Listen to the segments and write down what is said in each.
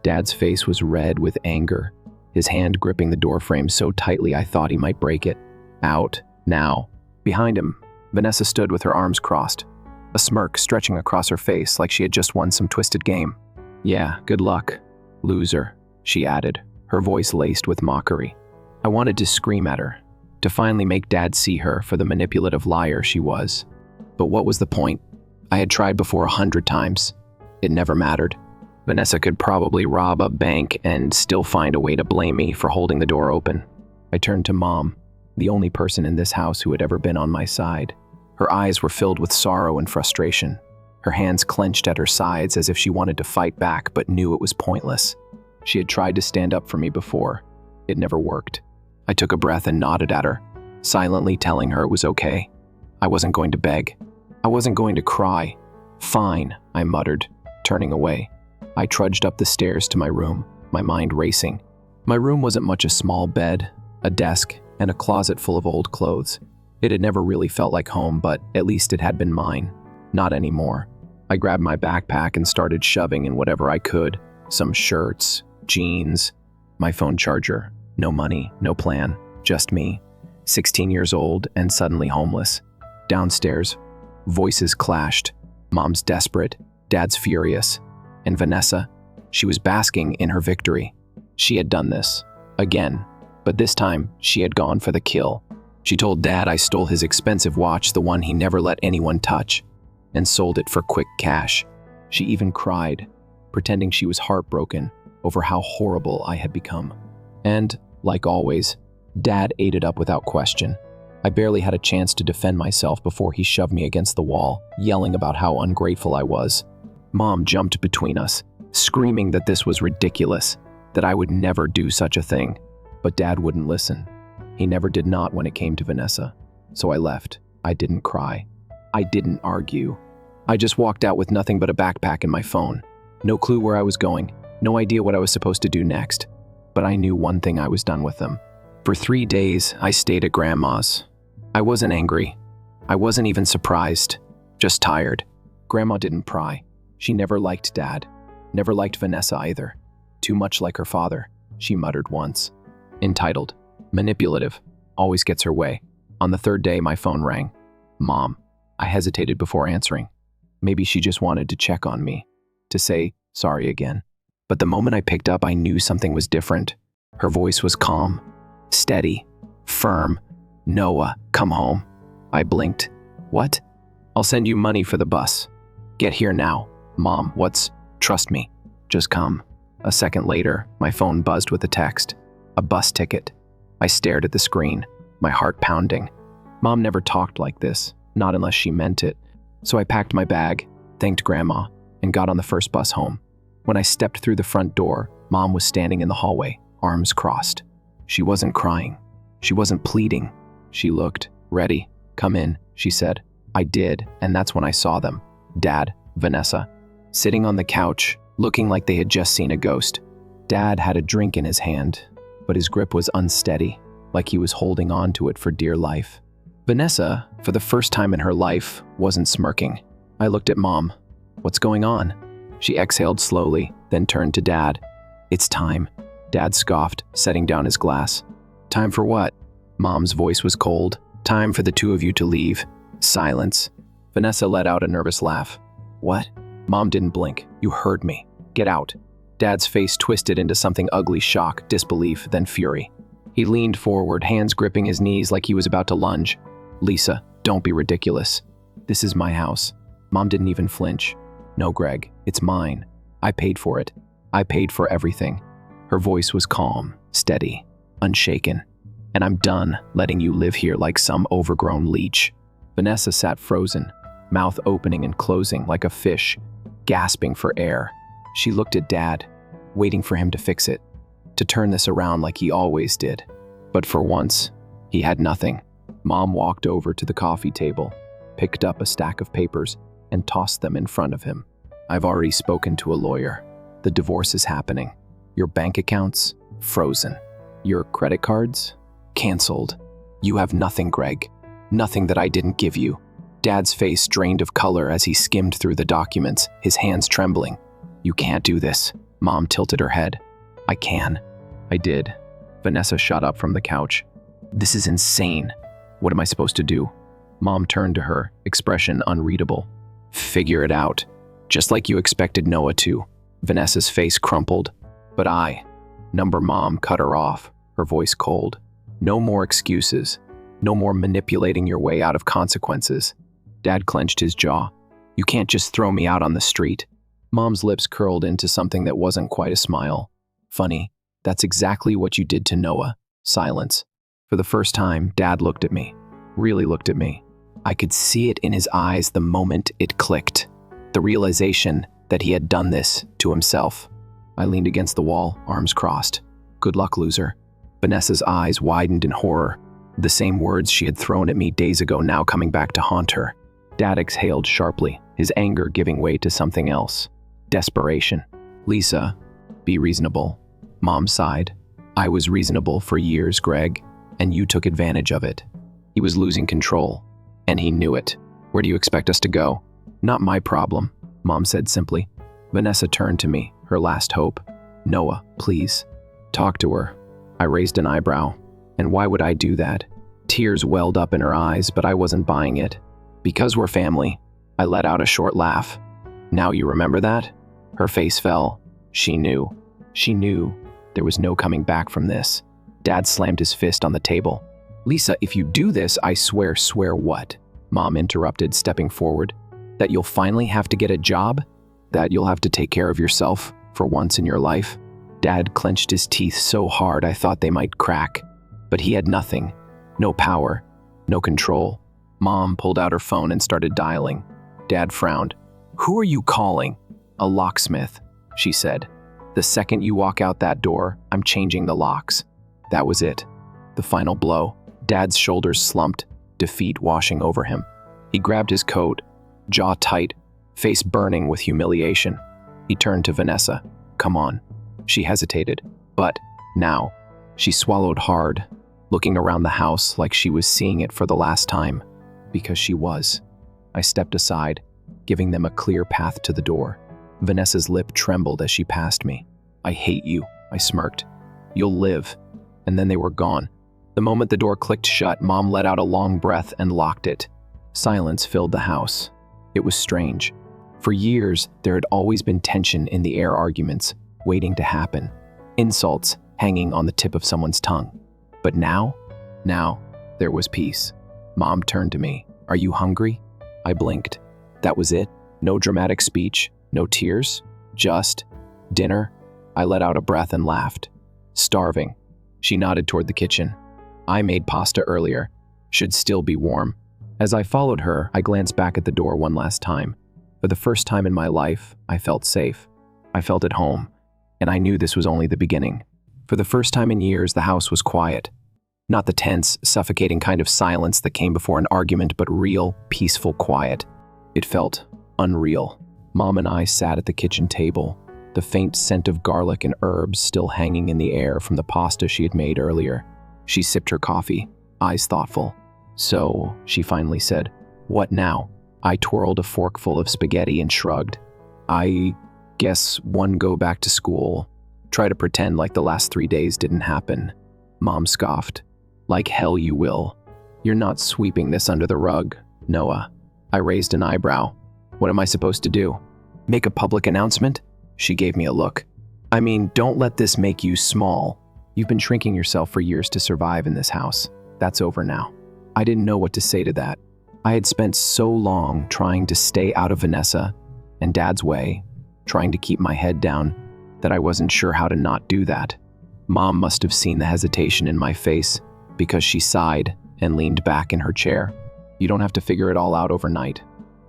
Dad's face was red with anger, his hand gripping the doorframe so tightly I thought he might break it. Out, now. Behind him, Vanessa stood with her arms crossed, a smirk stretching across her face like she had just won some twisted game. Yeah, good luck, loser, she added, her voice laced with mockery. I wanted to scream at her, to finally make Dad see her for the manipulative liar she was. But what was the point? I had tried before 100 times. It never mattered. Vanessa could probably rob a bank and still find a way to blame me for holding the door open. I turned to Mom, the only person in this house who had ever been on my side. Her eyes were filled with sorrow and frustration. Her hands clenched at her sides as if she wanted to fight back but knew it was pointless. She had tried to stand up for me before. It never worked. I took a breath and nodded at her, silently telling her it was okay. I wasn't going to beg. I wasn't going to cry. Fine, I muttered, turning away. I trudged up the stairs to my room, my mind racing. My room wasn't much a small bed, a desk, and a closet full of old clothes. It had never really felt like home, but at least it had been mine. Not anymore. I grabbed my backpack and started shoving in whatever I could. Some shirts, jeans, my phone charger. No money, no plan, just me. 16 years old and suddenly homeless. Downstairs, voices clashed. Mom's desperate, Dad's furious. And Vanessa, she was basking in her victory. She had done this, again, but this time she had gone for the kill. She told Dad I stole his expensive watch, the one he never let anyone touch, and sold it for quick cash. She even cried, pretending she was heartbroken over how horrible I had become. And, like always, Dad ate it up without question. I barely had a chance to defend myself before he shoved me against the wall, yelling about how ungrateful I was. Mom jumped between us, screaming that this was ridiculous, that I would never do such a thing. But Dad wouldn't listen. He never did not when it came to Vanessa. So I left. I didn't cry. I didn't argue. I just walked out with nothing but a backpack and my phone. No clue where I was going, no idea what I was supposed to do next. But I knew one thing: I was done with them. For 3 days, I stayed at Grandma's. I wasn't angry. I wasn't even surprised. Just tired. Grandma didn't pry. She never liked Dad. Never liked Vanessa either. Too much like her father, she muttered once. Entitled. Manipulative. Always gets her way. On the 3rd day, my phone rang. Mom. I hesitated before answering. Maybe she just wanted to check on me. To say sorry again. But the moment I picked up, I knew something was different. Her voice was calm, steady, firm. Noah, come home. I blinked. What? I'll send you money for the bus. Get here now. Mom, what's? Trust me. Just come. A second later, my phone buzzed with a text. A bus ticket. I stared at the screen, my heart pounding. Mom never talked like this, not unless she meant it. So I packed my bag, thanked Grandma, and got on the first bus home. When I stepped through the front door, Mom was standing in the hallway, arms crossed. She wasn't crying. She wasn't pleading. She looked ready. Come in, she said. I did, and that's when I saw them. Dad, Vanessa, sitting on the couch, looking like they had just seen a ghost. Dad had a drink in his hand, but his grip was unsteady, like he was holding on to it for dear life. Vanessa, for the first time in her life, wasn't smirking. I looked at Mom. What's going on? She exhaled slowly, then turned to Dad. It's time, Dad scoffed, setting down his glass. Time for what? Mom's voice was cold. Time for the two of you to leave. Silence. Vanessa let out a nervous laugh. What? Mom didn't blink. You heard me. Get out. Dad's face twisted into something ugly: shock, disbelief, then fury. He leaned forward, hands gripping his knees like he was about to lunge. Lisa, don't be ridiculous. This is my house. Mom didn't even flinch. No, Greg, it's mine. I paid for it. I paid for everything. Her voice was calm, steady, unshaken. And I'm done letting you live here like some overgrown leech. Vanessa sat frozen, mouth opening and closing like a fish, gasping for air. She looked at Dad, waiting for him to fix it, to turn this around like he always did. But for once, he had nothing. Mom walked over to the coffee table, picked up a stack of papers, and tossed them in front of him. I've already spoken to a lawyer. The divorce is happening. Your bank accounts? Frozen. Your credit cards? Canceled. You have nothing, Greg. Nothing that I didn't give you. Dad's face drained of color as he skimmed through the documents, his hands trembling. You can't do this. Mom tilted her head. I can. I did. Vanessa shot up from the couch. This is insane. What am I supposed to do? Mom turned to her, expression unreadable. Figure it out. Just like you expected Noah to. Vanessa's face crumpled. But Mom cut her off, her voice cold. No more excuses. No more manipulating your way out of consequences. Dad clenched his jaw. You can't just throw me out on the street. Mom's lips curled into something that wasn't quite a smile. Funny, that's exactly what you did to Noah. Silence. For the first time, Dad looked at me. Really looked at me. I could see it in his eyes the moment it clicked. The realization that he had done this to himself. I leaned against the wall, arms crossed. Good luck, loser. Vanessa's eyes widened in horror. The same words she had thrown at me days ago now coming back to haunt her. Dad exhaled sharply, his anger giving way to something else. Desperation. Lisa, be reasonable. Mom sighed. I was reasonable for years, Greg, and you took advantage of it. He was losing control, and he knew it. Where do you expect us to go? Not my problem, Mom said simply. Vanessa turned to me, her last hope. Noah, please. Talk to her. I raised an eyebrow. And why would I do that? Tears welled up in her eyes, but I wasn't buying it. Because we're family. I let out a short laugh. Now you remember that? Her face fell. She knew. She knew there was no coming back from this. Dad slammed his fist on the table. Lisa, if you do this, I swear. Swear what? Mom interrupted, stepping forward. That you'll finally have to get a job? That you'll have to take care of yourself for once in your life? Dad clenched his teeth so hard I thought they might crack. But he had nothing. No power. No control. Mom pulled out her phone and started dialing. Dad frowned. Who are you calling? A locksmith, she said. The second you walk out that door, I'm changing the locks. That was it. The final blow. Dad's shoulders slumped, defeat washing over him. He grabbed his coat, jaw tight, face burning with humiliation. He turned to Vanessa. Come on. She hesitated. But now, she swallowed hard, looking around the house like she was seeing it for the last time. Because she was. I stepped aside, giving them a clear path to the door. Vanessa's lip trembled as she passed me. I hate you, I smirked. You'll live. And then they were gone. The moment the door clicked shut, Mom let out a long breath and locked it. Silence filled the house. It was strange. For years, there had always been tension in the air, arguments, waiting to happen. Insults hanging on the tip of someone's tongue. But now, there was peace. Mom turned to me. Are you hungry? I blinked. That was it? No dramatic speech, no tears, just dinner? I let out a breath and laughed. Starving. She nodded toward the kitchen. I made pasta earlier. Should still be warm. As I followed her, I glanced back at the door one last time. For the first time in my life, I felt safe. I felt at home. And I knew this was only the beginning. For the first time in years, the house was quiet. Not the tense, suffocating kind of silence that came before an argument, but real, peaceful quiet. It felt unreal. Mom and I sat at the kitchen table, the faint scent of garlic and herbs still hanging in the air from the pasta she had made earlier. She sipped her coffee, eyes thoughtful. So, she finally said, what now? I twirled a forkful of spaghetti and shrugged. I guess one, go back to school. Try to pretend like the last 3 days didn't happen. Mom scoffed. Like hell you will. You're not sweeping this under the rug, Noah. I raised an eyebrow. What am I supposed to do? Make a public announcement? She gave me a look. I mean, don't let this make you small. You've been shrinking yourself for years to survive in this house. That's over now. I didn't know what to say to that. I had spent so long trying to stay out of Vanessa and Dad's way, trying to keep my head down, that I wasn't sure how to not do that. Mom must have seen the hesitation in my face because she sighed and leaned back in her chair. You don't have to figure it all out overnight.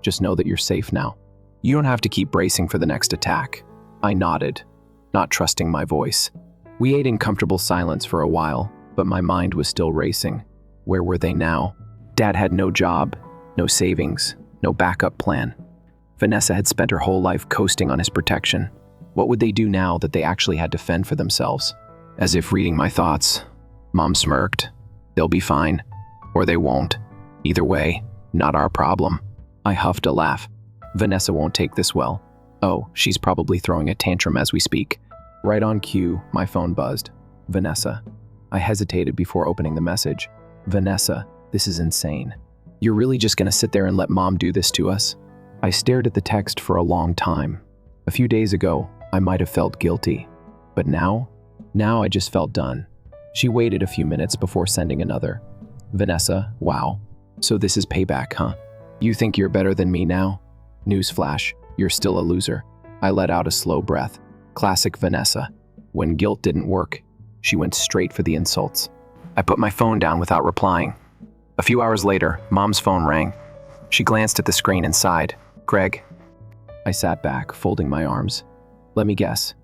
Just know that you're safe now. You don't have to keep bracing for the next attack. I nodded, not trusting my voice. We ate in comfortable silence for a while, but my mind was still racing. Where were they now? Dad had no job, no savings, no backup plan. Vanessa had spent her whole life coasting on his protection. What would they do now that they actually had to fend for themselves? As if reading my thoughts, Mom smirked. They'll be fine, or they won't. Either way, not our problem. I huffed a laugh. Vanessa won't take this well. Oh, she's probably throwing a tantrum as we speak. Right on cue, my phone buzzed. Vanessa. I hesitated before opening the message. Vanessa, this is insane. You're really just gonna sit there and let Mom do this to us? I stared at the text for a long time. A few days ago, I might have felt guilty. But now I just felt done. She waited a few minutes before sending another. Vanessa, wow. So this is payback, huh? You think you're better than me now? Newsflash, you're still a loser. I let out a slow breath. Classic Vanessa. When guilt didn't work, she went straight for the insults. I put my phone down without replying. A few hours later, Mom's phone rang. She glanced at the screen and sighed. Greg. I sat back, folding my arms. Let me guess.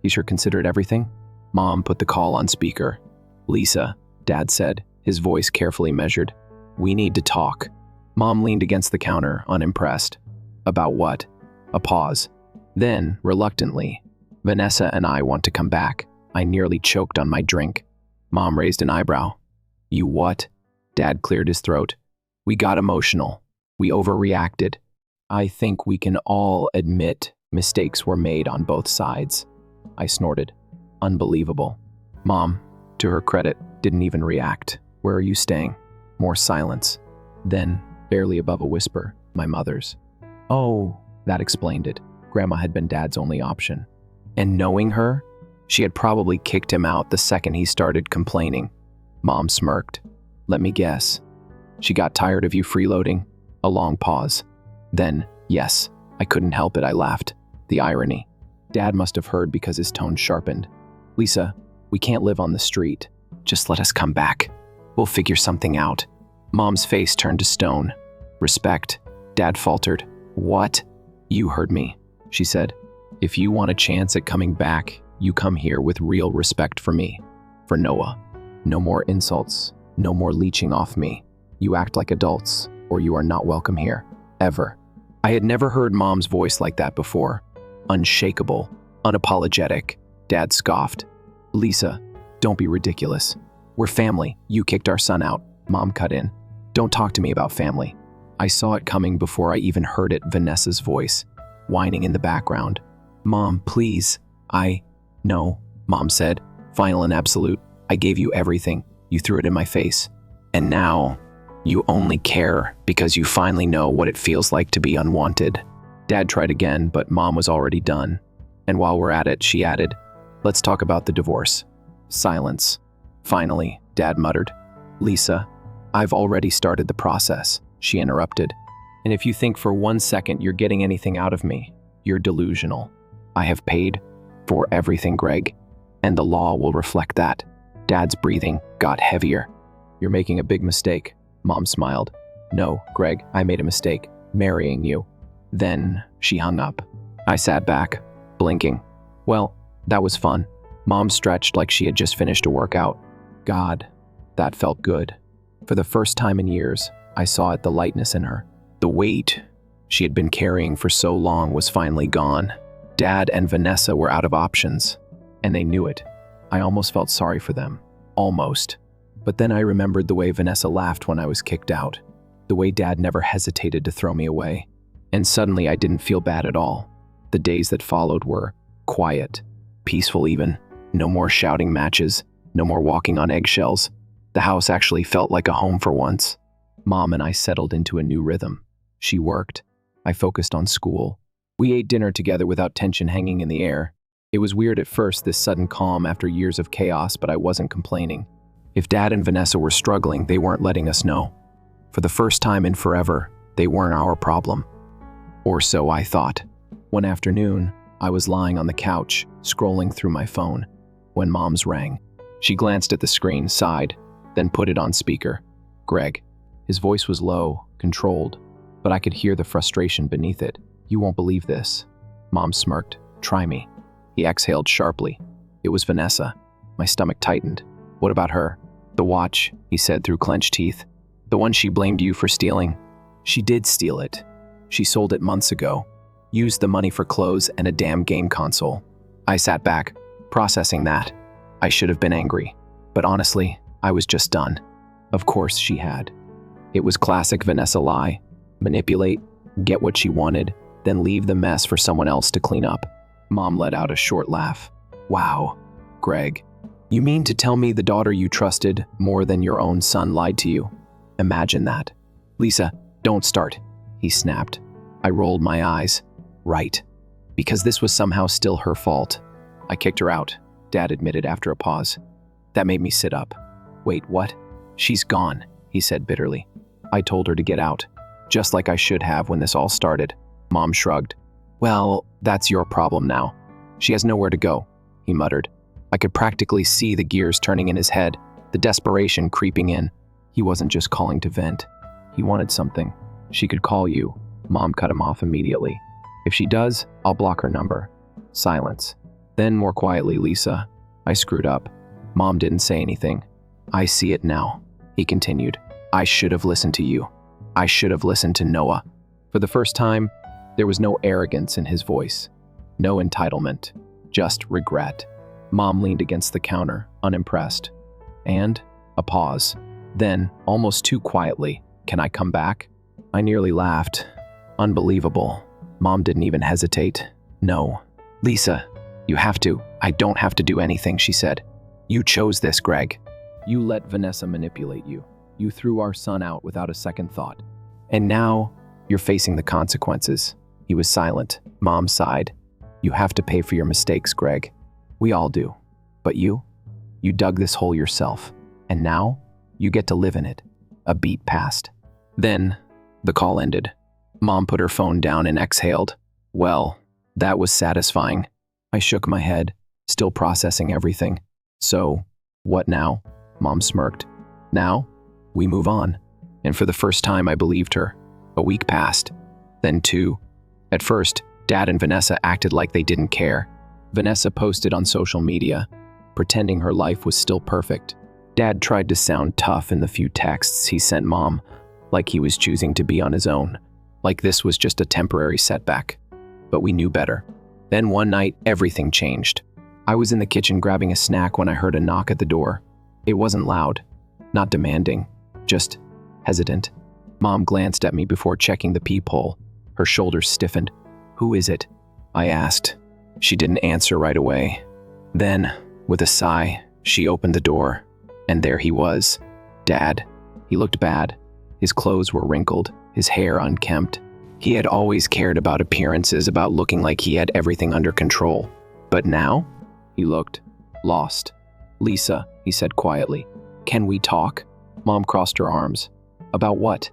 He sure considered everything? Mom put the call on speaker. Lisa, Dad said, his voice carefully measured. We need to talk. Mom leaned against the counter, unimpressed. About what? A pause. Then, reluctantly, Vanessa and I want to come back. I nearly choked on my drink. Mom raised an eyebrow. You what? Dad cleared his throat. We got emotional. We overreacted. I think we can all admit mistakes were made on both sides. I snorted. Unbelievable. Mom, to her credit, didn't even react. Where are you staying? More silence. Then, barely above a whisper, my mother's. Oh, that explained it. Grandma had been Dad's only option. And knowing her, she had probably kicked him out the second he started complaining. Mom smirked. Let me guess. She got tired of you freeloading? A long pause. Then, yes, I couldn't help it, I laughed. The irony. Dad must have heard because his tone sharpened. Lisa, we can't live on the street. Just let us come back. We'll figure something out. Mom's face turned to stone. Respect. Dad faltered. What? You heard me, she said. If you want a chance at coming back, you come here with real respect for me. For Noah. No more insults. No more leeching off me. You act like adults, or you are not welcome here. Ever. I had never heard Mom's voice like that before. Unshakable. Unapologetic. Dad scoffed. Lisa, don't be ridiculous. We're family. You kicked our son out. Mom cut in. Don't talk to me about family. I saw it coming before I even heard it, Vanessa's voice, whining in the background. Mom, please. No, Mom said. Final and absolute. I gave you everything. You threw it in my face. And now, you only care because you finally know what it feels like to be unwanted. Dad tried again, but Mom was already done. And while we're at it, she added, let's talk about the divorce. Silence. Finally, Dad muttered. Lisa, I've already started the process, she interrupted. And if you think for 1 second you're getting anything out of me, you're delusional. I have paid for everything, Greg, and the law will reflect that. Dad's breathing got heavier. You're making a big mistake, Mom smiled. No, Greg, I made a mistake, marrying you. Then she hung up. I sat back, blinking. Well, that was fun. Mom stretched like she had just finished a workout. God, that felt good. For the first time in years, I saw the lightness in her. The weight she had been carrying for so long was finally gone. Dad and Vanessa were out of options, and they knew it. I almost felt sorry for them. Almost. But then I remembered the way Vanessa laughed when I was kicked out. The way Dad never hesitated to throw me away. And suddenly I didn't feel bad at all. The days that followed were quiet, peaceful even. No more shouting matches, no more walking on eggshells. The house actually felt like a home for once. Mom and I settled into a new rhythm. She worked. I focused on school. We ate dinner together without tension hanging in the air. It was weird at first, this sudden calm after years of chaos, but I wasn't complaining. If Dad and Vanessa were struggling, they weren't letting us know. For the first time in forever, they weren't our problem. Or so I thought. One afternoon, I was lying on the couch, scrolling through my phone, when Mom's rang. She glanced at the screen, sighed, then put it on speaker. Greg. His voice was low, controlled, but I could hear the frustration beneath it. You won't believe this. Mom smirked. Try me. He exhaled sharply. It was Vanessa. My stomach tightened. What about her? The watch, he said through clenched teeth. The one she blamed you for stealing. She did steal it. She sold it months ago. Used the money for clothes and a damn game console. I sat back, processing that. I should have been angry. But honestly, I was just done. Of course she had. It was classic Vanessa lie. Manipulate, get what she wanted, then leave the mess for someone else to clean up. Mom let out a short laugh. Wow, Greg. You mean to tell me the daughter you trusted more than your own son lied to you? Imagine that. Lisa, don't start, he snapped. I rolled my eyes. Right. Because this was somehow still her fault. I kicked her out, Dad admitted after a pause. That made me sit up. Wait, what? She's gone, he said bitterly. I told her to get out, just like I should have when this all started. Mom shrugged. Well, that's your problem now. She has nowhere to go, he muttered. I could practically see the gears turning in his head, the desperation creeping in. He wasn't just calling to vent. He wanted something. She could call you. Mom cut him off immediately. If she does, I'll block her number. Silence. Then more quietly, Lisa. I screwed up. Mom didn't say anything. I see it now, he continued. I should have listened to you. I should have listened to Noah. For the first time, there was no arrogance in his voice. No entitlement. Just regret. Mom leaned against the counter, unimpressed. And a pause. Then, almost too quietly, can I come back? I nearly laughed. Unbelievable. Mom didn't even hesitate. No. Lisa, you have to. I don't have to do anything, she said. You chose this, Greg. You let Vanessa manipulate you. You threw our son out without a second thought. And now, you're facing the consequences. He was silent. Mom sighed. You have to pay for your mistakes, Greg. We all do. But you dug this hole yourself. And now, you get to live in it. A beat passed. Then, the call ended. Mom put her phone down and exhaled. Well, that was satisfying. I shook my head, still processing everything. So, what now? Mom smirked. Now, we move on. And for the first time, I believed her. A week passed. Then 2. At first, Dad and Vanessa acted like they didn't care. Vanessa posted on social media, pretending her life was still perfect. Dad tried to sound tough in the few texts he sent Mom, like he was choosing to be on his own, like this was just a temporary setback. But we knew better. Then one night, everything changed. I was in the kitchen grabbing a snack when I heard a knock at the door. It wasn't loud, not demanding, just hesitant. Mom glanced at me before checking the peephole. Her shoulders stiffened. Who is it? I asked. She didn't answer right away. Then, with a sigh, she opened the door. And there he was, Dad. He looked bad. His clothes were wrinkled, his hair unkempt. He had always cared about appearances, about looking like he had everything under control. But now, he looked lost. Lisa, he said quietly, can we talk? Mom crossed her arms. About what?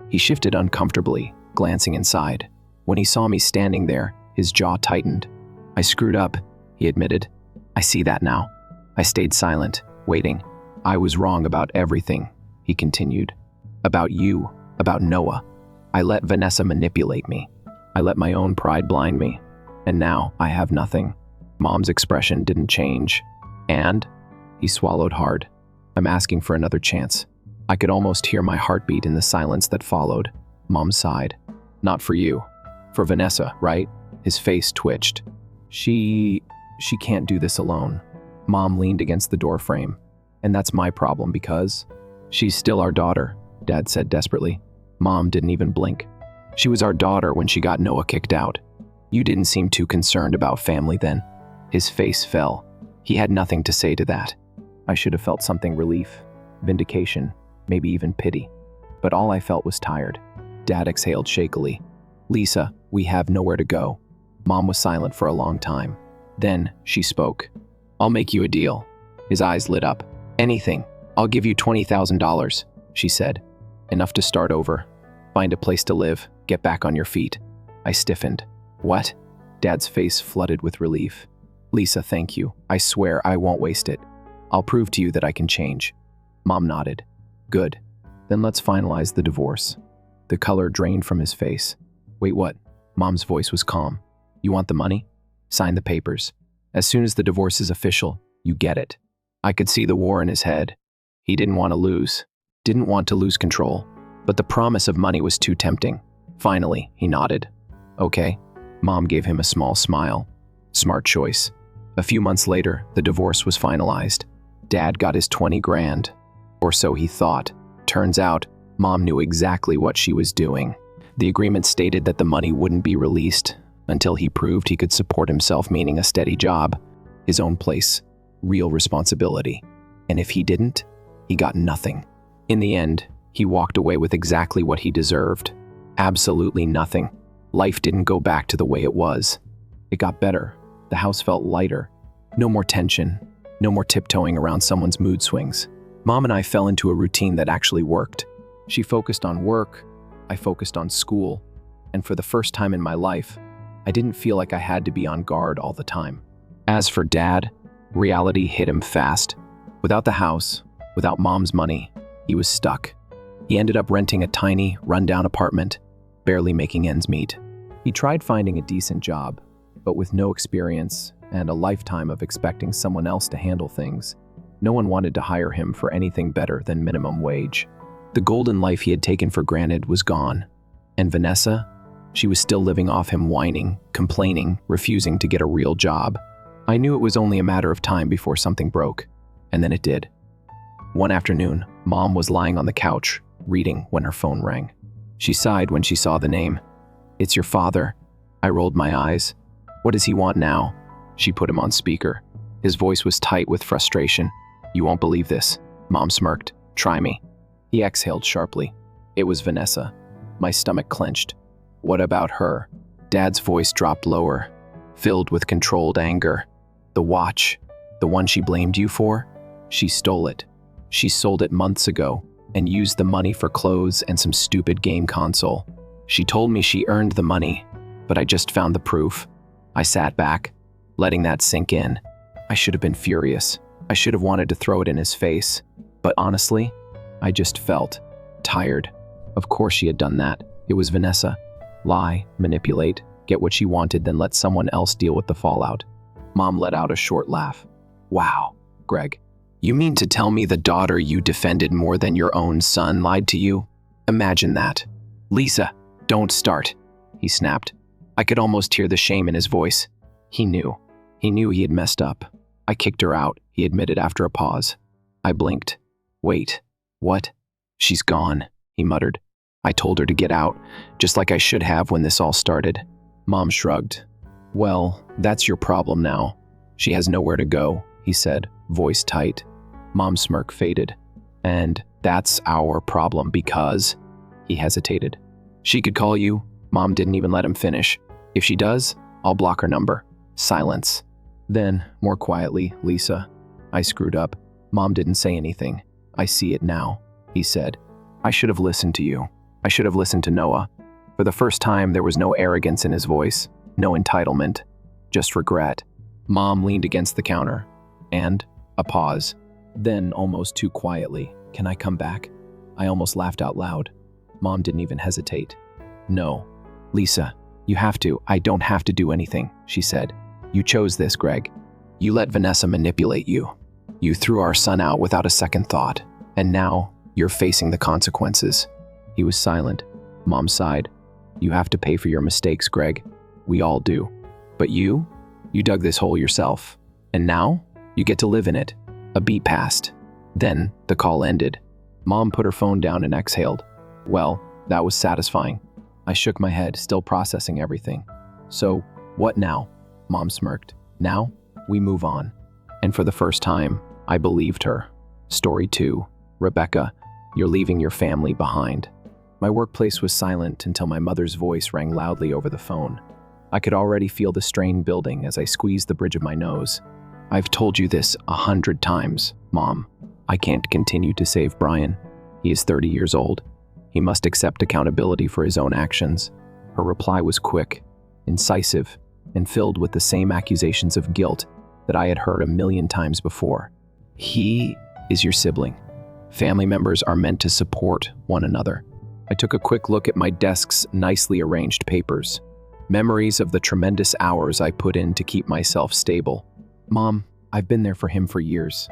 He shifted uncomfortably, glancing inside. When he saw me standing there, his jaw tightened. I screwed up, he admitted. I see that now. I stayed silent, waiting. I was wrong about everything, he continued. About you, about Noah. I let Vanessa manipulate me. I let my own pride blind me. And now I have nothing. Mom's expression didn't change. And? He swallowed hard. I'm asking for another chance. I could almost hear my heartbeat in the silence that followed. Mom sighed. Not for you. For Vanessa, right? His face twitched. She can't do this alone. Mom leaned against the doorframe. And that's my problem because she's still our daughter, Dad said desperately. Mom didn't even blink. She was our daughter when she got Noah kicked out. You didn't seem too concerned about family then. His face fell. He had nothing to say to that. I should have felt something relief, vindication, maybe even pity. But all I felt was tired. Dad exhaled shakily. Lisa, we have nowhere to go. Mom was silent for a long time. Then she spoke. I'll make you a deal. His eyes lit up. Anything. I'll give you $20,000, she said. Enough to start over. Find a place to live. Get back on your feet. I stiffened. What? Dad's face flooded with relief. Lisa, thank you. I swear I won't waste it. I'll prove to you that I can change. Mom nodded. Good. Then let's finalize the divorce. The color drained from his face. Wait, what? Mom's voice was calm. You want the money? Sign the papers. As soon as the divorce is official, you get it. I could see the war in his head. He didn't want to lose. Didn't want to lose control. But the promise of money was too tempting. Finally, he nodded. Okay. Mom gave him a small smile. Smart choice. A few months later, the divorce was finalized. Dad got his 20 grand. Or so he thought. Turns out, Mom knew exactly what she was doing. The agreement stated that the money wouldn't be released until he proved he could support himself, meaning a steady job. his own place, real responsibility. And if he didn't, he got nothing. In the end, he walked away with exactly what he deserved. Absolutely nothing. Life didn't go back to the way it was. It got better. The house felt lighter. No more tension. No more tiptoeing around someone's mood swings. Mom and I fell into a routine that actually worked. She focused on work. I focused on school. And for the first time in my life, I didn't feel like I had to be on guard all the time. As for Dad, reality hit him fast. Without the house, without Mom's money, he was stuck. He ended up renting a tiny, rundown apartment, barely making ends meet. He tried finding a decent job, but with no experience and a lifetime of expecting someone else to handle things, no one wanted to hire him for anything better than minimum wage. The golden life he had taken for granted was gone. And Vanessa? She was still living off him, whining, complaining, refusing to get a real job. I knew it was only a matter of time before something broke, and then it did. One afternoon, Mom was lying on the couch, reading, when her phone rang. She sighed when she saw the name. "It's your father." I rolled my eyes. "What does he want now?" She put him on speaker. His voice was tight with frustration. "You won't believe this." Mom smirked. "Try me." He exhaled sharply. It was Vanessa. My stomach clenched. "What about her?" Dad's voice dropped lower, filled with controlled anger. "The watch, the one she blamed you for? She stole it. She sold it months ago and used the money for clothes and some stupid game console. She told me she earned the money, but I just found the proof." I sat back, letting that sink in. I should have been furious. I should have wanted to throw it in his face. But honestly, I just felt tired. Of course she had done that. It was Vanessa. Lie, manipulate, get what she wanted, then let someone else deal with the fallout. Mom let out a short laugh. "Wow, Greg. You mean to tell me the daughter you defended more than your own son lied to you? Imagine that." "Lisa, don't start," he snapped. I could almost hear the shame in his voice. He knew. He knew he had messed up. "I kicked her out," he admitted after a pause. I blinked. "Wait, what?" "She's gone," he muttered. "I told her to get out, just like I should have when this all started." Mom shrugged. "Well, that's your problem now. She has nowhere to go," he said, voice tight. Mom's smirk faded. "And that's our problem because—" He hesitated. "She could call you." Mom didn't even let him finish. "If she does, I'll block her number." Silence. Then, more quietly, "Lisa, I screwed up." Mom didn't say anything. "I see it now," he said. "I should have listened to you. I should have listened to Noah." For the first time, there was no arrogance in his voice, no entitlement, just regret. Mom leaned against the counter, and a pause. Then, almost too quietly, "Can I come back?" I almost laughed out loud. Mom didn't even hesitate. "No. Lisa, you have to. I don't have to do anything," she said. "You chose this, Greg. You let Vanessa manipulate you. You threw our son out without a second thought, and now you're facing the consequences." He was silent. Mom sighed. "You have to pay for your mistakes, Greg. We all do. But you dug this hole yourself, and now you get to live in it." A beat passed. Then the call ended. Mom put her phone down and exhaled. Well, that was satisfying. I shook my head, still processing everything. "So, what now?" Mom smirked. "Now, we move on." And for the first time, I believed her. Story 2. Rebecca, you're leaving your family behind. My workplace was silent until my mother's voice rang loudly over the phone. I could already feel the strain building as I squeezed the bridge of my nose. "I've told you this 100 times, Mom. I can't continue to save Brian. He is 30 years old. He must accept accountability for his own actions." Her reply was quick, incisive, and filled with the same accusations of guilt that I had heard a million times before. "He is your sibling. Family members are meant to support one another." I took a quick look at my desk's nicely arranged papers. Memories of the tremendous hours I put in to keep myself stable. "Mom, I've been there for him for years.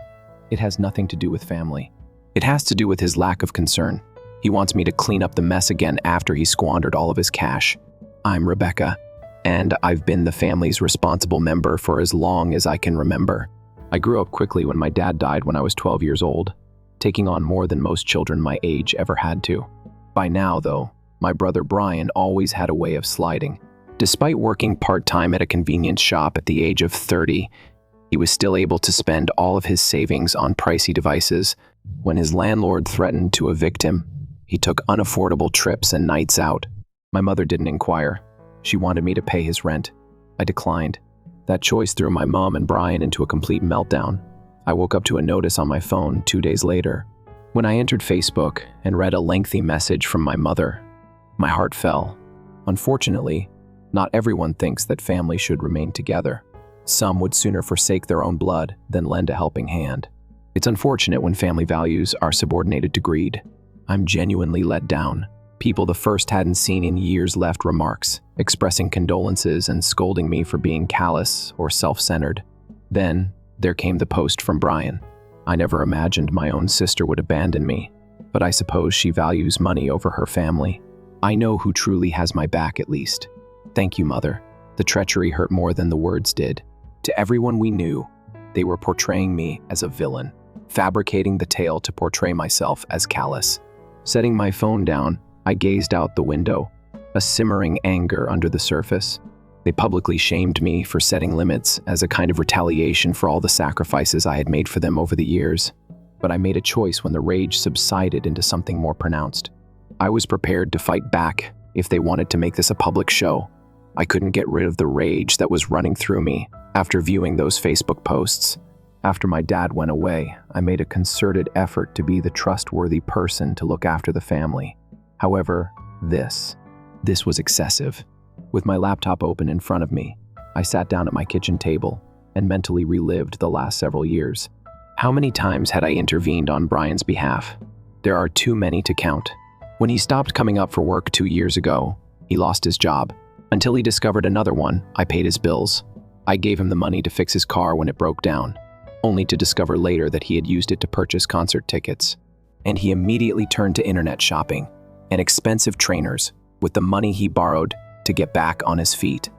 It has nothing to do with family. It has to do with his lack of concern. He wants me to clean up the mess again after he squandered all of his cash. I'm Rebecca, and I've been the family's responsible member for as long as I can remember. I grew up quickly when my dad died when I was 12 years old, taking on more than most children my age ever had to. By now, though, my brother Brian always had a way of sliding. Despite working part-time at a convenience shop at the age of 30, He was still able to spend all of his savings on pricey devices. When his landlord threatened to evict him, he took unaffordable trips and nights out. My mother didn't inquire. She wanted me to pay his rent. I declined. That choice threw my mom and Brian into a complete meltdown. I woke up to a notice on my phone 2 days later. When I entered Facebook and read a lengthy message from my mother, my heart fell. Unfortunately, not everyone thinks that family should remain together. Some would sooner forsake their own blood than lend a helping hand. It's unfortunate when family values are subordinated to greed. I'm genuinely let down. People the first hadn't seen in years left remarks, expressing condolences and scolding me for being callous or self-centered. Then, there came the post from Brian. I never imagined my own sister would abandon me, but I suppose she values money over her family. I know who truly has my back at least. Thank you, Mother. The treachery hurt more than the words did. To everyone we knew, they were portraying me as a villain, fabricating the tale to portray myself as callous. Setting my phone down, I gazed out the window, a simmering anger under the surface. They publicly shamed me for setting limits as a kind of retaliation for all the sacrifices I had made for them over the years. But I made a choice when the rage subsided into something more pronounced. I was prepared to fight back if they wanted to make this a public show. I couldn't get rid of the rage that was running through me after viewing those Facebook posts. After my dad went away, I made a concerted effort to be the trustworthy person to look after the family. However, this was excessive. With my laptop open in front of me, I sat down at my kitchen table and mentally relived the last several years. How many times had I intervened on Brian's behalf? There are too many to count. When he stopped coming up for work 2 years ago, he lost his job. Until he discovered another one, I paid his bills. I gave him the money to fix his car when it broke down, only to discover later that he had used it to purchase concert tickets. And he immediately turned to internet shopping and expensive trainers with the money he borrowed to get back on his feet.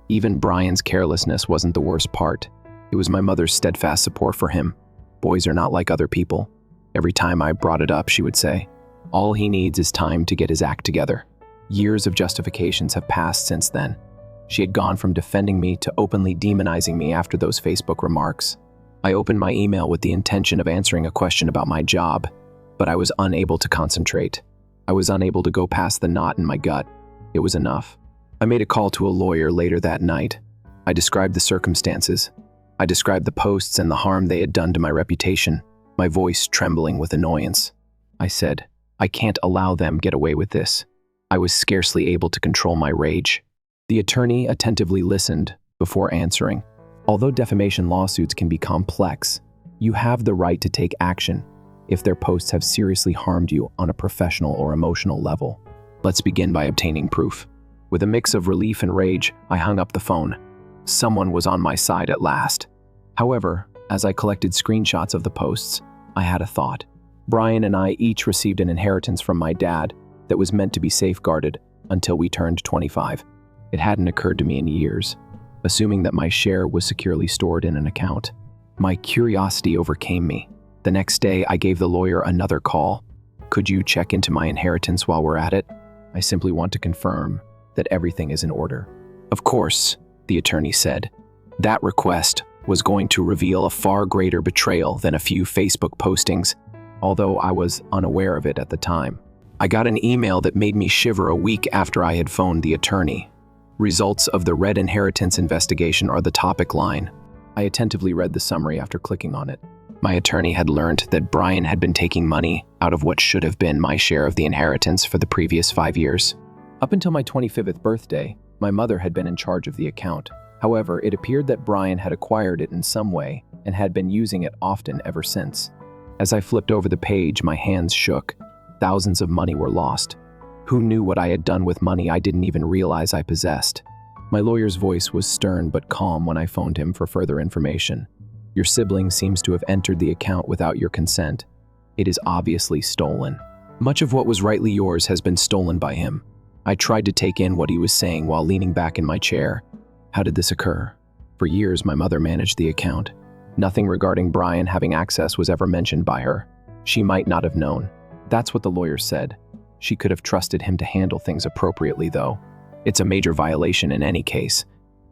Even Brian's carelessness wasn't the worst part. It was my mother's steadfast support for him. Boys are not like other people. Every time I brought it up, she would say, "All he needs is time to get his act together." Years of justifications have passed since then. She had gone from defending me to openly demonizing me after those Facebook remarks. I opened my email with the intention of answering a question about my job, but I was unable to concentrate. I was unable to go past the knot in my gut. It was enough. I made a call to a lawyer later that night. I described the circumstances. I described the posts and the harm they had done to my reputation, my voice trembling with annoyance. I said, "I can't allow them get away with this." I was scarcely able to control my rage. The attorney attentively listened before answering. Although defamation lawsuits can be complex, you have the right to take action if their posts have seriously harmed you on a professional or emotional level. Let's begin by obtaining proof. With a mix of relief and rage, I hung up the phone. Someone was on my side at last. However, as I collected screenshots of the posts, I had a thought. Brian and I each received an inheritance from my dad that was meant to be safeguarded until we turned 25. It hadn't occurred to me in years, assuming that my share was securely stored in an account. My curiosity overcame me. The next day, I gave the lawyer another call. "Could you check into my inheritance while we're at it? I simply want to confirm that everything is in order." "Of course," the attorney said. That request was going to reveal a far greater betrayal than a few Facebook postings, although I was unaware of it at the time. I got an email that made me shiver a week after I had phoned the attorney. "Results of the Red Inheritance investigation are the topic line." I attentively read the summary after clicking on it. My attorney had learned that Brian had been taking money out of what should have been my share of the inheritance for the previous 5 years. Up until my 25th birthday, my mother had been in charge of the account. However, it appeared that Brian had acquired it in some way and had been using it often ever since. As I flipped over the page, my hands shook. Thousands of money were lost. Who knew what I had done with money I didn't even realize I possessed? My lawyer's voice was stern but calm when I phoned him for further information. "Your sibling seems to have entered the account without your consent. It is obviously stolen. Much of what was rightly yours has been stolen by him." I tried to take in what he was saying while leaning back in my chair. How did this occur? For years, my mother managed the account. Nothing regarding Brian having access was ever mentioned by her. She might not have known. That's what the lawyer said. She could have trusted him to handle things appropriately, though. It's a major violation in any case.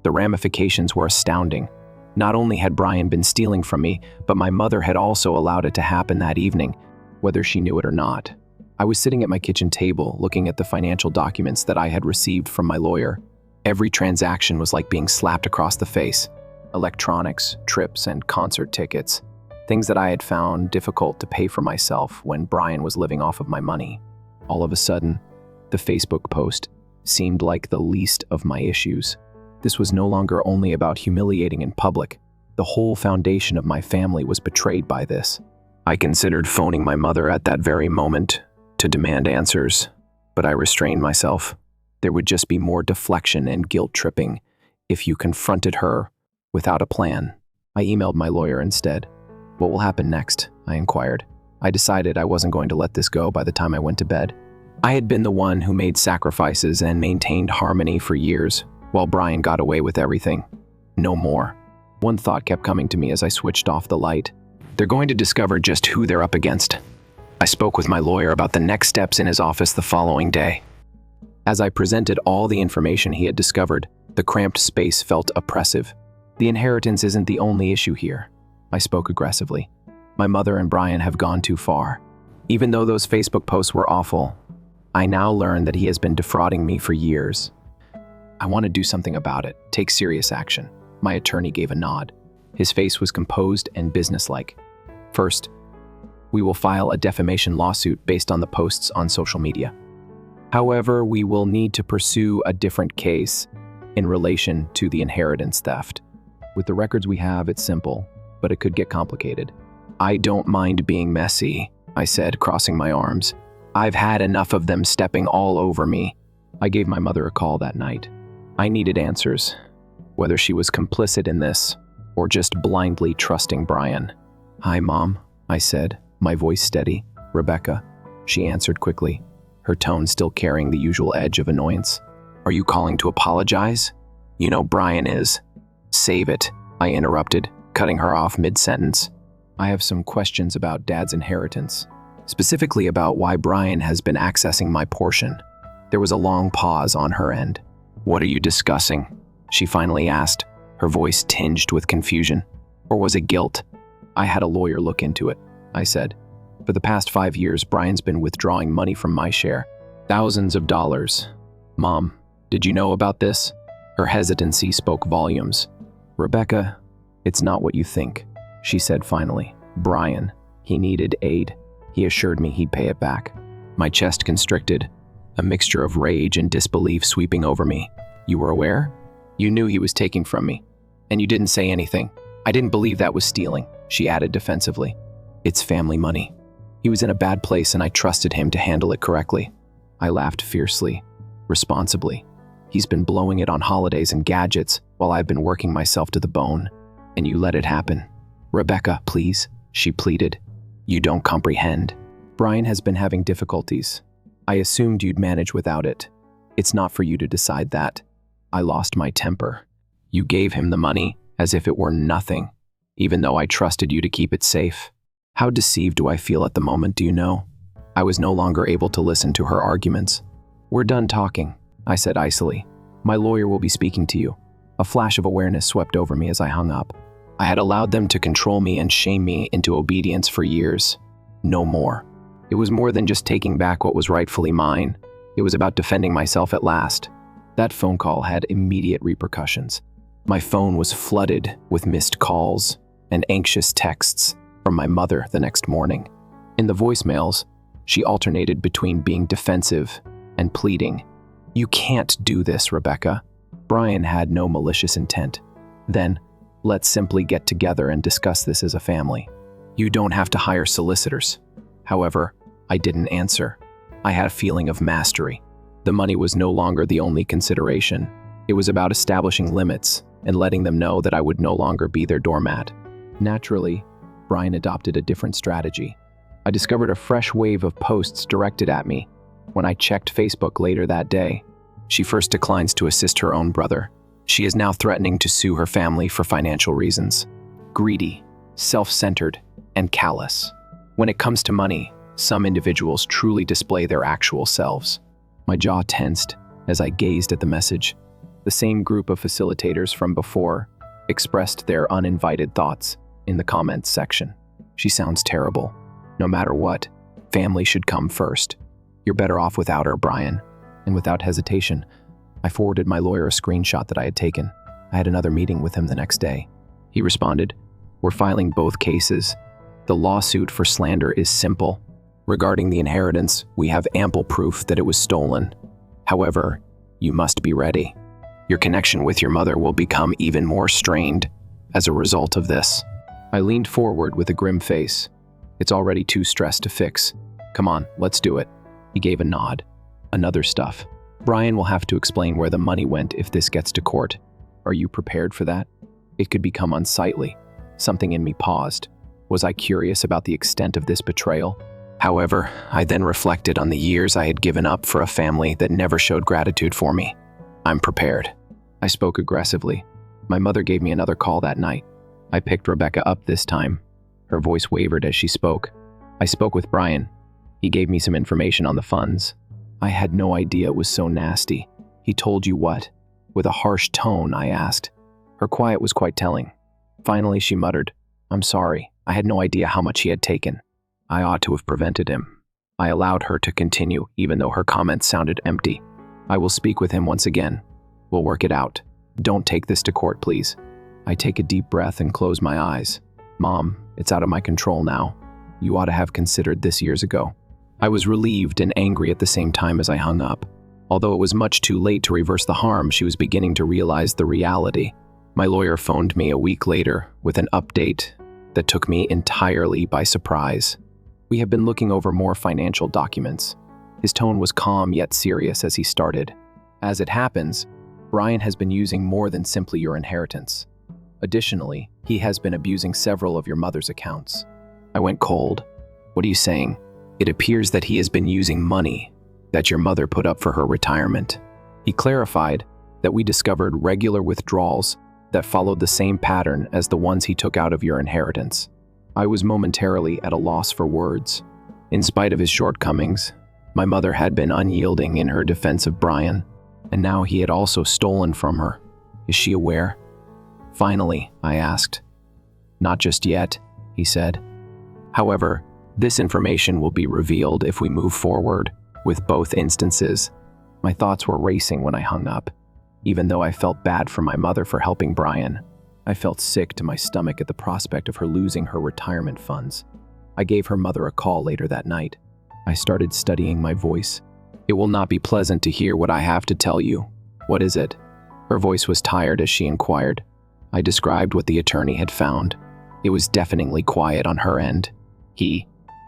The ramifications were astounding. Not only had Brian been stealing from me, but my mother had also allowed it to happen that evening, whether she knew it or not. I was sitting at my kitchen table looking at the financial documents that I had received from my lawyer. Every transaction was like being slapped across the face. Electronics, trips, and concert tickets. Things that I had found difficult to pay for myself when Brian was living off of my money. All of a sudden, the Facebook post seemed like the least of my issues. This was no longer only about humiliating in public. The whole foundation of my family was betrayed by this. I considered phoning my mother at that very moment to demand answers, but I restrained myself. There would just be more deflection and guilt-tripping if you confronted her without a plan. I emailed my lawyer instead. "What will happen next?" I inquired. I decided I wasn't going to let this go by the time I went to bed. I had been the one who made sacrifices and maintained harmony for years, while Brian got away with everything. No more. One thought kept coming to me as I switched off the light. They're going to discover just who they're up against. I spoke with my lawyer about the next steps in his office the following day. As I presented all the information he had discovered, the cramped space felt oppressive. The inheritance isn't the only issue here. I spoke aggressively. My mother and Brian have gone too far. Even though those Facebook posts were awful, I now learned that he has been defrauding me for years. I want to do something about it, take serious action. My attorney gave a nod. His face was composed and businesslike. First, we will file a defamation lawsuit based on the posts on social media. However, we will need to pursue a different case in relation to the inheritance theft. With the records we have, it's simple, but it could get complicated. I don't mind being messy, I said, crossing my arms. I've had enough of them stepping all over me. I gave my mother a call that night. I needed answers, whether she was complicit in this or just blindly trusting Brian. "Hi, Mom," I said, my voice steady. "Rebecca," she answered quickly, her tone still carrying the usual edge of annoyance. "Are you calling to apologize? You know Brian is." "Save it," I interrupted, cutting her off mid-sentence. "I have some questions about Dad's inheritance, specifically about why Brian has been accessing my portion." There was a long pause on her end. "What are you discussing?" she finally asked, her voice tinged with confusion. Or was it guilt? "I had a lawyer look into it," I said. "For the past 5 years, Brian's been withdrawing money from my share. Thousands of dollars. Mom, did you know about this?" Her hesitancy spoke volumes. "Rebecca, it's not what you think," she said finally. "Brian, he needed aid. He assured me he'd pay it back." My chest constricted, a mixture of rage and disbelief sweeping over me. "You were aware? You knew he was taking from me, and you didn't say anything." "I didn't believe that was stealing," she added defensively. "It's family money. He was in a bad place and I trusted him to handle it correctly." I laughed fiercely, responsibly. "He's been blowing it on holidays and gadgets while I've been working myself to the bone, and you let it happen." "Rebecca, please," she pleaded. "You don't comprehend. Brian has been having difficulties. I assumed you'd manage without it. It's not for you to decide that." I lost my temper. "You gave him the money as if it were nothing, even though I trusted you to keep it safe. How deceived do I feel at the moment, do you know?" I was no longer able to listen to her arguments. "We're done talking," I said icily. "My lawyer will be speaking to you." A flash of awareness swept over me as I hung up. I had allowed them to control me and shame me into obedience for years. No more. It was more than just taking back what was rightfully mine. It was about defending myself at last. That phone call had immediate repercussions. My phone was flooded with missed calls and anxious texts from my mother the next morning. In the voicemails, she alternated between being defensive and pleading. "You can't do this, Rebecca. Brian had no malicious intent. Then, let's simply get together and discuss this as a family. You don't have to hire solicitors." However, I didn't answer. I had a feeling of mastery. The money was no longer the only consideration. It was about establishing limits and letting them know that I would no longer be their doormat. Naturally, Brian adopted a different strategy. I discovered a fresh wave of posts directed at me when I checked Facebook later that day. She first declines to assist her own brother. She is now threatening to sue her family for financial reasons. Greedy, self-centered, and callous. When it comes to money, some individuals truly display their actual selves. My jaw tensed as I gazed at the message. The same group of facilitators from before, expressed their uninvited thoughts in the comments section. She sounds terrible. No matter what, family should come first. You're better off without her, Brian. And without hesitation, I forwarded my lawyer a screenshot that I had taken. I had another meeting with him the next day. He responded, "We're filing both cases. The lawsuit for slander is simple. Regarding the inheritance, we have ample proof that it was stolen. However, you must be ready. Your connection with your mother will become even more strained as a result of this." I leaned forward with a grim face. "It's already too stressed to fix. Come on, let's do it." He gave a nod. "Another stuff. Brian will have to explain where the money went if this gets to court. Are you prepared for that? It could become unsightly." Something in me paused. Was I curious about the extent of this betrayal? However, I then reflected on the years I had given up for a family that never showed gratitude for me. "I'm prepared." I spoke aggressively. My mother gave me another call that night. I picked Rebecca up this time. Her voice wavered as she spoke. "I spoke with Brian. He gave me some information on the funds." I had no idea it was so nasty. "He told you what?" With a harsh tone, I asked. Her quiet was quite telling. Finally, she muttered, "I'm sorry. I had no idea how much he had taken. I ought to have prevented him." I allowed her to continue, even though her comments sounded empty. "I will speak with him once again. We'll work it out. Don't take this to court, please." I take a deep breath and close my eyes. "Mom, it's out of my control now. You ought to have considered this years ago." I was relieved and angry at the same time as I hung up. Although it was much too late to reverse the harm, she was beginning to realize the reality. My lawyer phoned me a week later with an update that took me entirely by surprise. "We have been looking over more financial documents." His tone was calm yet serious as he started. "As it happens, Brian has been using more than simply your inheritance. Additionally, he has been abusing several of your mother's accounts." I went cold. "What are you saying?" "It appears that he has been using money that your mother put up for her retirement." He clarified that we discovered regular withdrawals that followed the same pattern as the ones he took out of your inheritance. I was momentarily at a loss for words. In spite of his shortcomings, my mother had been unyielding in her defense of Brian, and now he had also stolen from her. Is she aware? Finally, I asked. "Not just yet," he said. "However, this information will be revealed if we move forward with both instances." My thoughts were racing when I hung up. Even though I felt bad for my mother for helping Brian, I felt sick to my stomach at the prospect of her losing her retirement funds. I gave her mother a call later that night. I started studying my voice. "It will not be pleasant to hear what I have to tell you. What is it?" Her voice was tired as she inquired. I described what the attorney had found. It was deafeningly quiet on her end.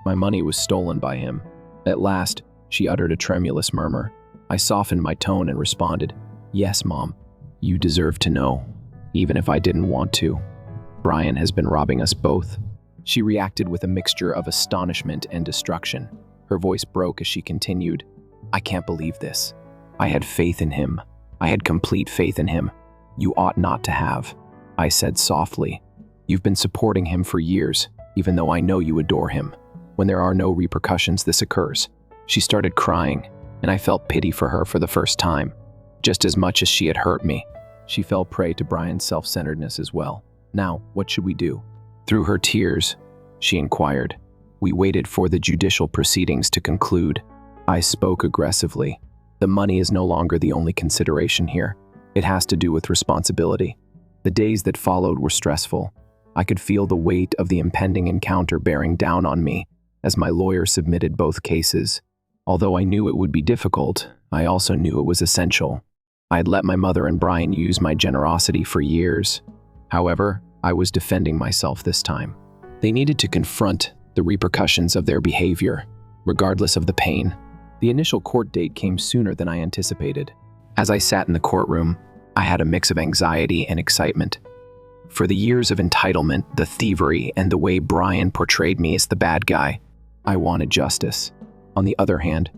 My money was stolen by him." At last, she uttered a tremulous murmur. I softened my tone and responded, "Yes, Mom. You deserve to know, even if I didn't want to. Brian has been robbing us both." She reacted with a mixture of astonishment and destruction. Her voice broke as she continued, "I can't believe this. I had faith in him. I had complete faith in him. You ought not to have." I said softly, "You've been supporting him for years, even though I know you adore him. When there are no repercussions, this occurs." She started crying, and I felt pity for her for the first time. Just as much as she had hurt me, she fell prey to Brian's self-centeredness as well. "Now, what should we do?" Through her tears, she inquired. We waited for the judicial proceedings to conclude. I spoke aggressively. "The money is no longer the only consideration here. It has to do with responsibility." The days that followed were stressful. I could feel the weight of the impending encounter bearing down on me as my lawyer submitted both cases. Although I knew it would be difficult, I also knew it was essential. I had let my mother and Brian use my generosity for years. However, I was defending myself this time. They needed to confront the repercussions of their behavior, regardless of the pain. The initial court date came sooner than I anticipated. As I sat in the courtroom, I had a mix of anxiety and excitement. For the years of entitlement, the thievery, and the way Brian portrayed me as the bad guy, I wanted justice. On the other hand,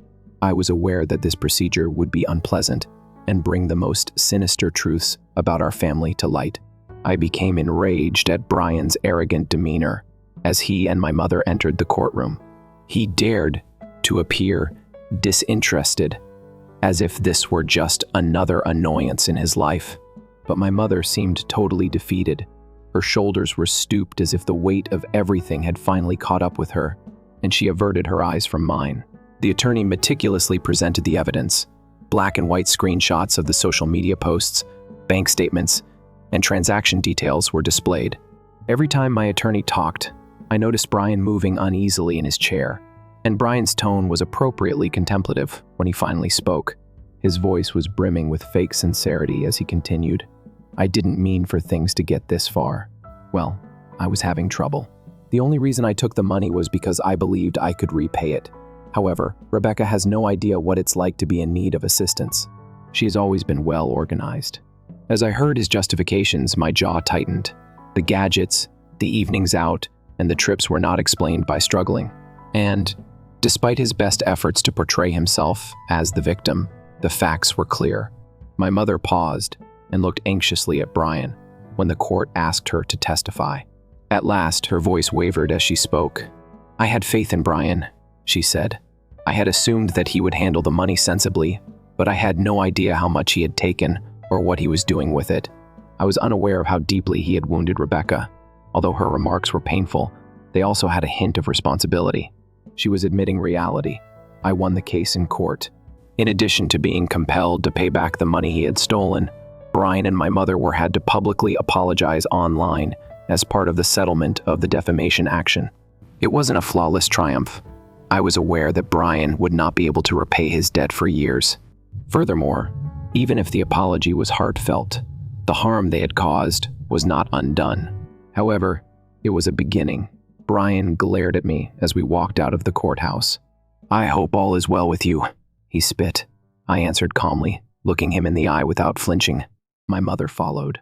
I was aware that this procedure would be unpleasant and bring the most sinister truths about our family to light. I became enraged at Brian's arrogant demeanor as he and my mother entered the courtroom. He dared to appear disinterested, as if this were just another annoyance in his life. but my mother seemed totally defeated. Her shoulders were stooped as if the weight of everything had finally caught up with her, and she averted her eyes from mine. The attorney meticulously presented the evidence. Black and white screenshots of the social media posts, bank statements, and transaction details were displayed. Every time my attorney talked, I noticed Brian moving uneasily in his chair, and Brian's tone was appropriately contemplative when he finally spoke. His voice was brimming with fake sincerity as he continued. I didn't mean for things to get this far. Well, I was having trouble. The only reason I took the money was because I believed I could repay it. However, Rebecca has no idea what it's like to be in need of assistance. She has always been well organized. As I heard his justifications, my jaw tightened. The gadgets, the evenings out, and the trips were not explained by struggling. And, despite his best efforts to portray himself as the victim, the facts were clear. My mother paused and looked anxiously at Brian when the court asked her to testify. At last, her voice wavered as she spoke. I had faith in Brian, she said. I had assumed that he would handle the money sensibly, but I had no idea how much he had taken or what he was doing with it. I was unaware of how deeply he had wounded Rebecca. Although her remarks were painful, they also had a hint of responsibility. She was admitting reality. I won the case in court. In addition to being compelled to pay back the money he had stolen, Brian and my mother had to publicly apologize online as part of the settlement of the defamation action. It wasn't a flawless triumph. I was aware that Brian would not be able to repay his debt for years. Furthermore, even if the apology was heartfelt, the harm they had caused was not undone. However, it was a beginning. Brian glared at me as we walked out of the courthouse. I hope all is well with you, he spit. I answered calmly, looking him in the eye without flinching. My mother followed.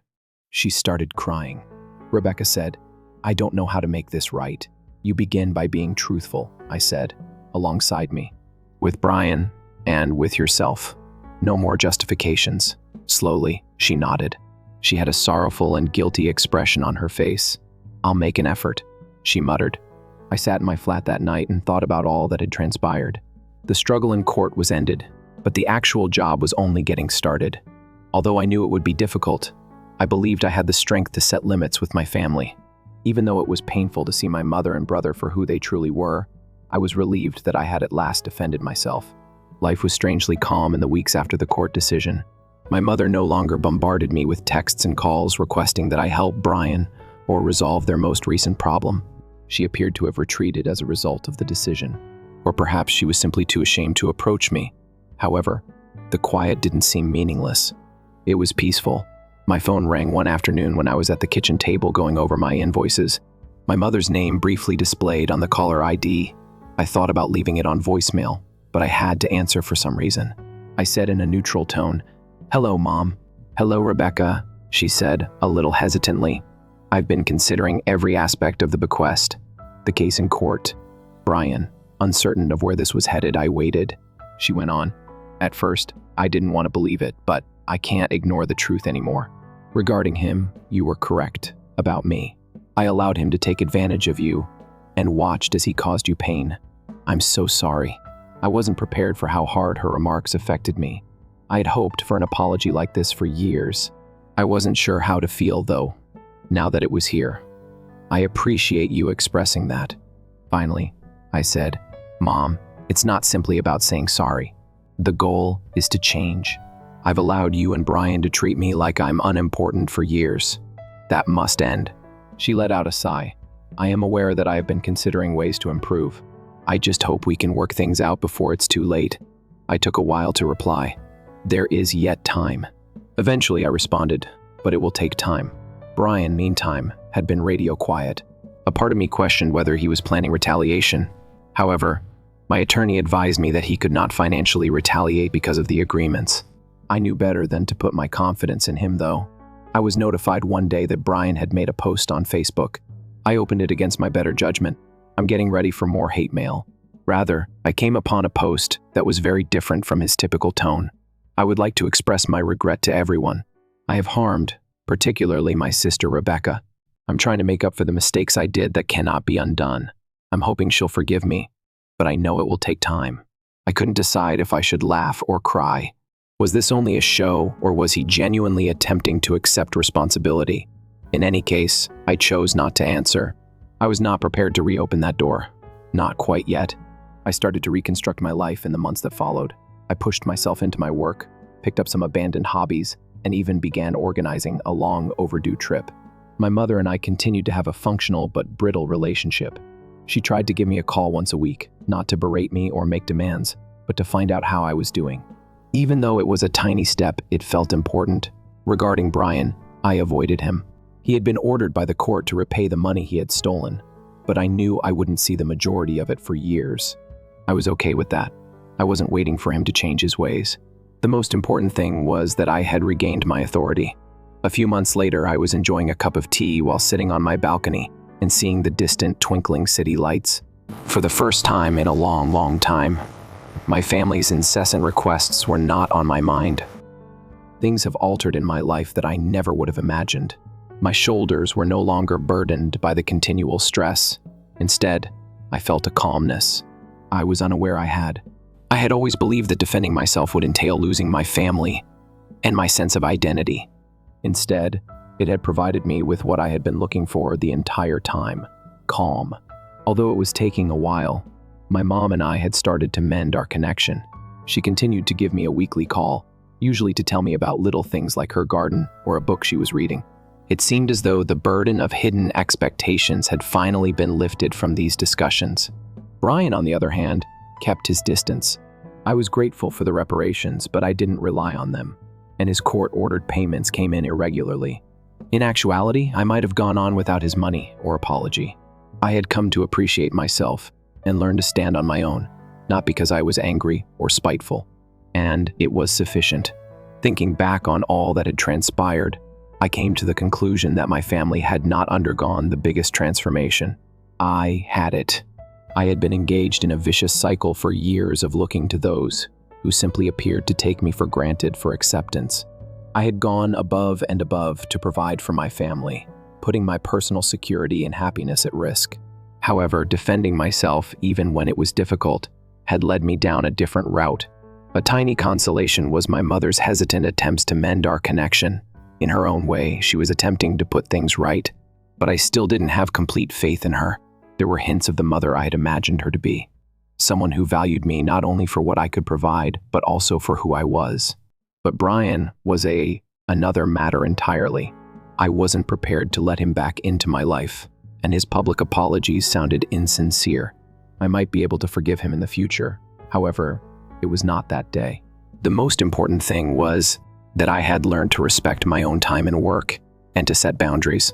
She started crying. Rebecca said, I don't know how to make this right. You begin by being truthful, I said, alongside me. With Brian and with yourself. No more justifications. Slowly, she nodded. She had a sorrowful and guilty expression on her face. I'll make an effort, she muttered. I sat in my flat that night and thought about all that had transpired. The struggle in court was ended, but the actual job was only getting started. Although I knew it would be difficult, I believed I had the strength to set limits with my family. Even though it was painful to see my mother and brother for who they truly were, I was relieved that I had at last defended myself. Life was strangely calm in the weeks after the court decision. My mother no longer bombarded me with texts and calls requesting that I help Brian or resolve their most recent problem. She appeared to have retreated as a result of the decision, or perhaps she was simply too ashamed to approach me. However, the quiet didn't seem meaningless. It was peaceful. My phone rang one afternoon when I was at the kitchen table going over my invoices. My mother's name briefly displayed on the caller ID. I thought about leaving it on voicemail, but I had to answer for some reason. I said in a neutral tone, Hello, Mom. Hello, Rebecca, she said, a little hesitantly. I've been considering every aspect of the bequest. The case in court. Brian, uncertain of where this was headed, I waited. She went on. At first, I didn't want to believe it, but I can't ignore the truth anymore. Regarding him, you were correct about me. I allowed him to take advantage of you and watched as he caused you pain. I'm so sorry. I wasn't prepared for how hard her remarks affected me. I had hoped for an apology like this for years. I wasn't sure how to feel, though, now that it was here. I appreciate you expressing that. Finally, I said, Mom, it's not simply about saying sorry. The goal is to change. I've allowed you and Brian to treat me like I'm unimportant for years. That must end. She let out a sigh. I am aware that I have been considering ways to improve. I just hope we can work things out before it's too late. I took a while to reply. There is yet time. Eventually, I responded, but it will take time. Brian, meantime, had been radio quiet. A part of me questioned whether he was planning retaliation. However, my attorney advised me that he could not financially retaliate because of the agreements. I knew better than to put my confidence in him, though. I was notified one day that Brian had made a post on Facebook. I opened it against my better judgment. I'm getting ready for more hate mail. Rather, I came upon a post that was very different from his typical tone. I would like to express my regret to everyone. I have harmed, particularly my sister Rebecca. I'm trying to make up for the mistakes I did that cannot be undone. I'm hoping she'll forgive me, but I know it will take time. I couldn't decide if I should laugh or cry. Was this only a show, or was he genuinely attempting to accept responsibility? In any case, I chose not to answer. I was not prepared to reopen that door. Not quite yet. I started to reconstruct my life in the months that followed. I pushed myself into my work, picked up some abandoned hobbies, and even began organizing a long overdue trip. My mother and I continued to have a functional but brittle relationship. She tried to give me a call once a week, not to berate me or make demands, but to find out how I was doing. Even though it was a tiny step, it felt important. Regarding Brian, I avoided him. He had been ordered by the court to repay the money he had stolen, but I knew I wouldn't see the majority of it for years. I was okay with that. I wasn't waiting for him to change his ways. The most important thing was that I had regained my authority. A few months later, I was enjoying a cup of tea while sitting on my balcony and seeing the distant twinkling city lights. For the first time in a long, long time, my family's incessant requests were not on my mind. Things have altered in my life that I never would have imagined. My shoulders were no longer burdened by the continual stress. Instead, I felt a calmness I was unaware I had. I had always believed that defending myself would entail losing my family and my sense of identity. Instead, it had provided me with what I had been looking for the entire time: calm. Although it was taking a while, my mom and I had started to mend our connection. She continued to give me a weekly call, usually to tell me about little things like her garden or a book she was reading. It seemed as though the burden of hidden expectations had finally been lifted from these discussions. Brian, on the other hand, kept his distance. I was grateful for the reparations, but I didn't rely on them, and his court-ordered payments came in irregularly. In actuality, I might have gone on without his money or apology. I had come to appreciate myself and learn to stand on my own, not because I was angry or spiteful. And it was sufficient. Thinking back on all that had transpired, I came to the conclusion that my family had not undergone the biggest transformation. I had it. I had been engaged in a vicious cycle for years of looking to those who simply appeared to take me for granted for acceptance. I had gone above and above to provide for my family, putting my personal security and happiness at risk. However, defending myself, even when it was difficult, had led me down a different route. A tiny consolation was my mother's hesitant attempts to mend our connection. In her own way, she was attempting to put things right, but I still didn't have complete faith in her. There were hints of the mother I had imagined her to be. Someone who valued me not only for what I could provide, but also for who I was. But Brian was another matter entirely. I wasn't prepared to let him back into my life, and his public apologies sounded insincere. I might be able to forgive him in the future. However, it was not that day. The most important thing was that I had learned to respect my own time and work, and to set boundaries.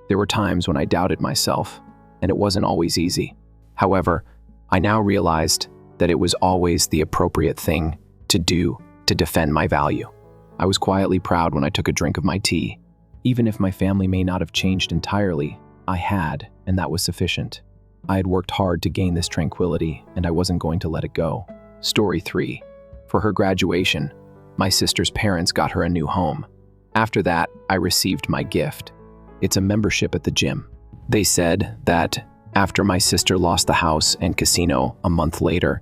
There were times when I doubted myself, and it wasn't always easy. However, I now realized that it was always the appropriate thing to do to defend my value. I was quietly proud when I took a drink of my tea. Even if my family may not have changed entirely, I had, and that was sufficient. I had worked hard to gain this tranquility, and I wasn't going to let it go. Story 3. For her graduation, my sister's parents got her a new home. After that, I received my gift. It's a membership at the gym. They said that after my sister lost the house and casino a month later,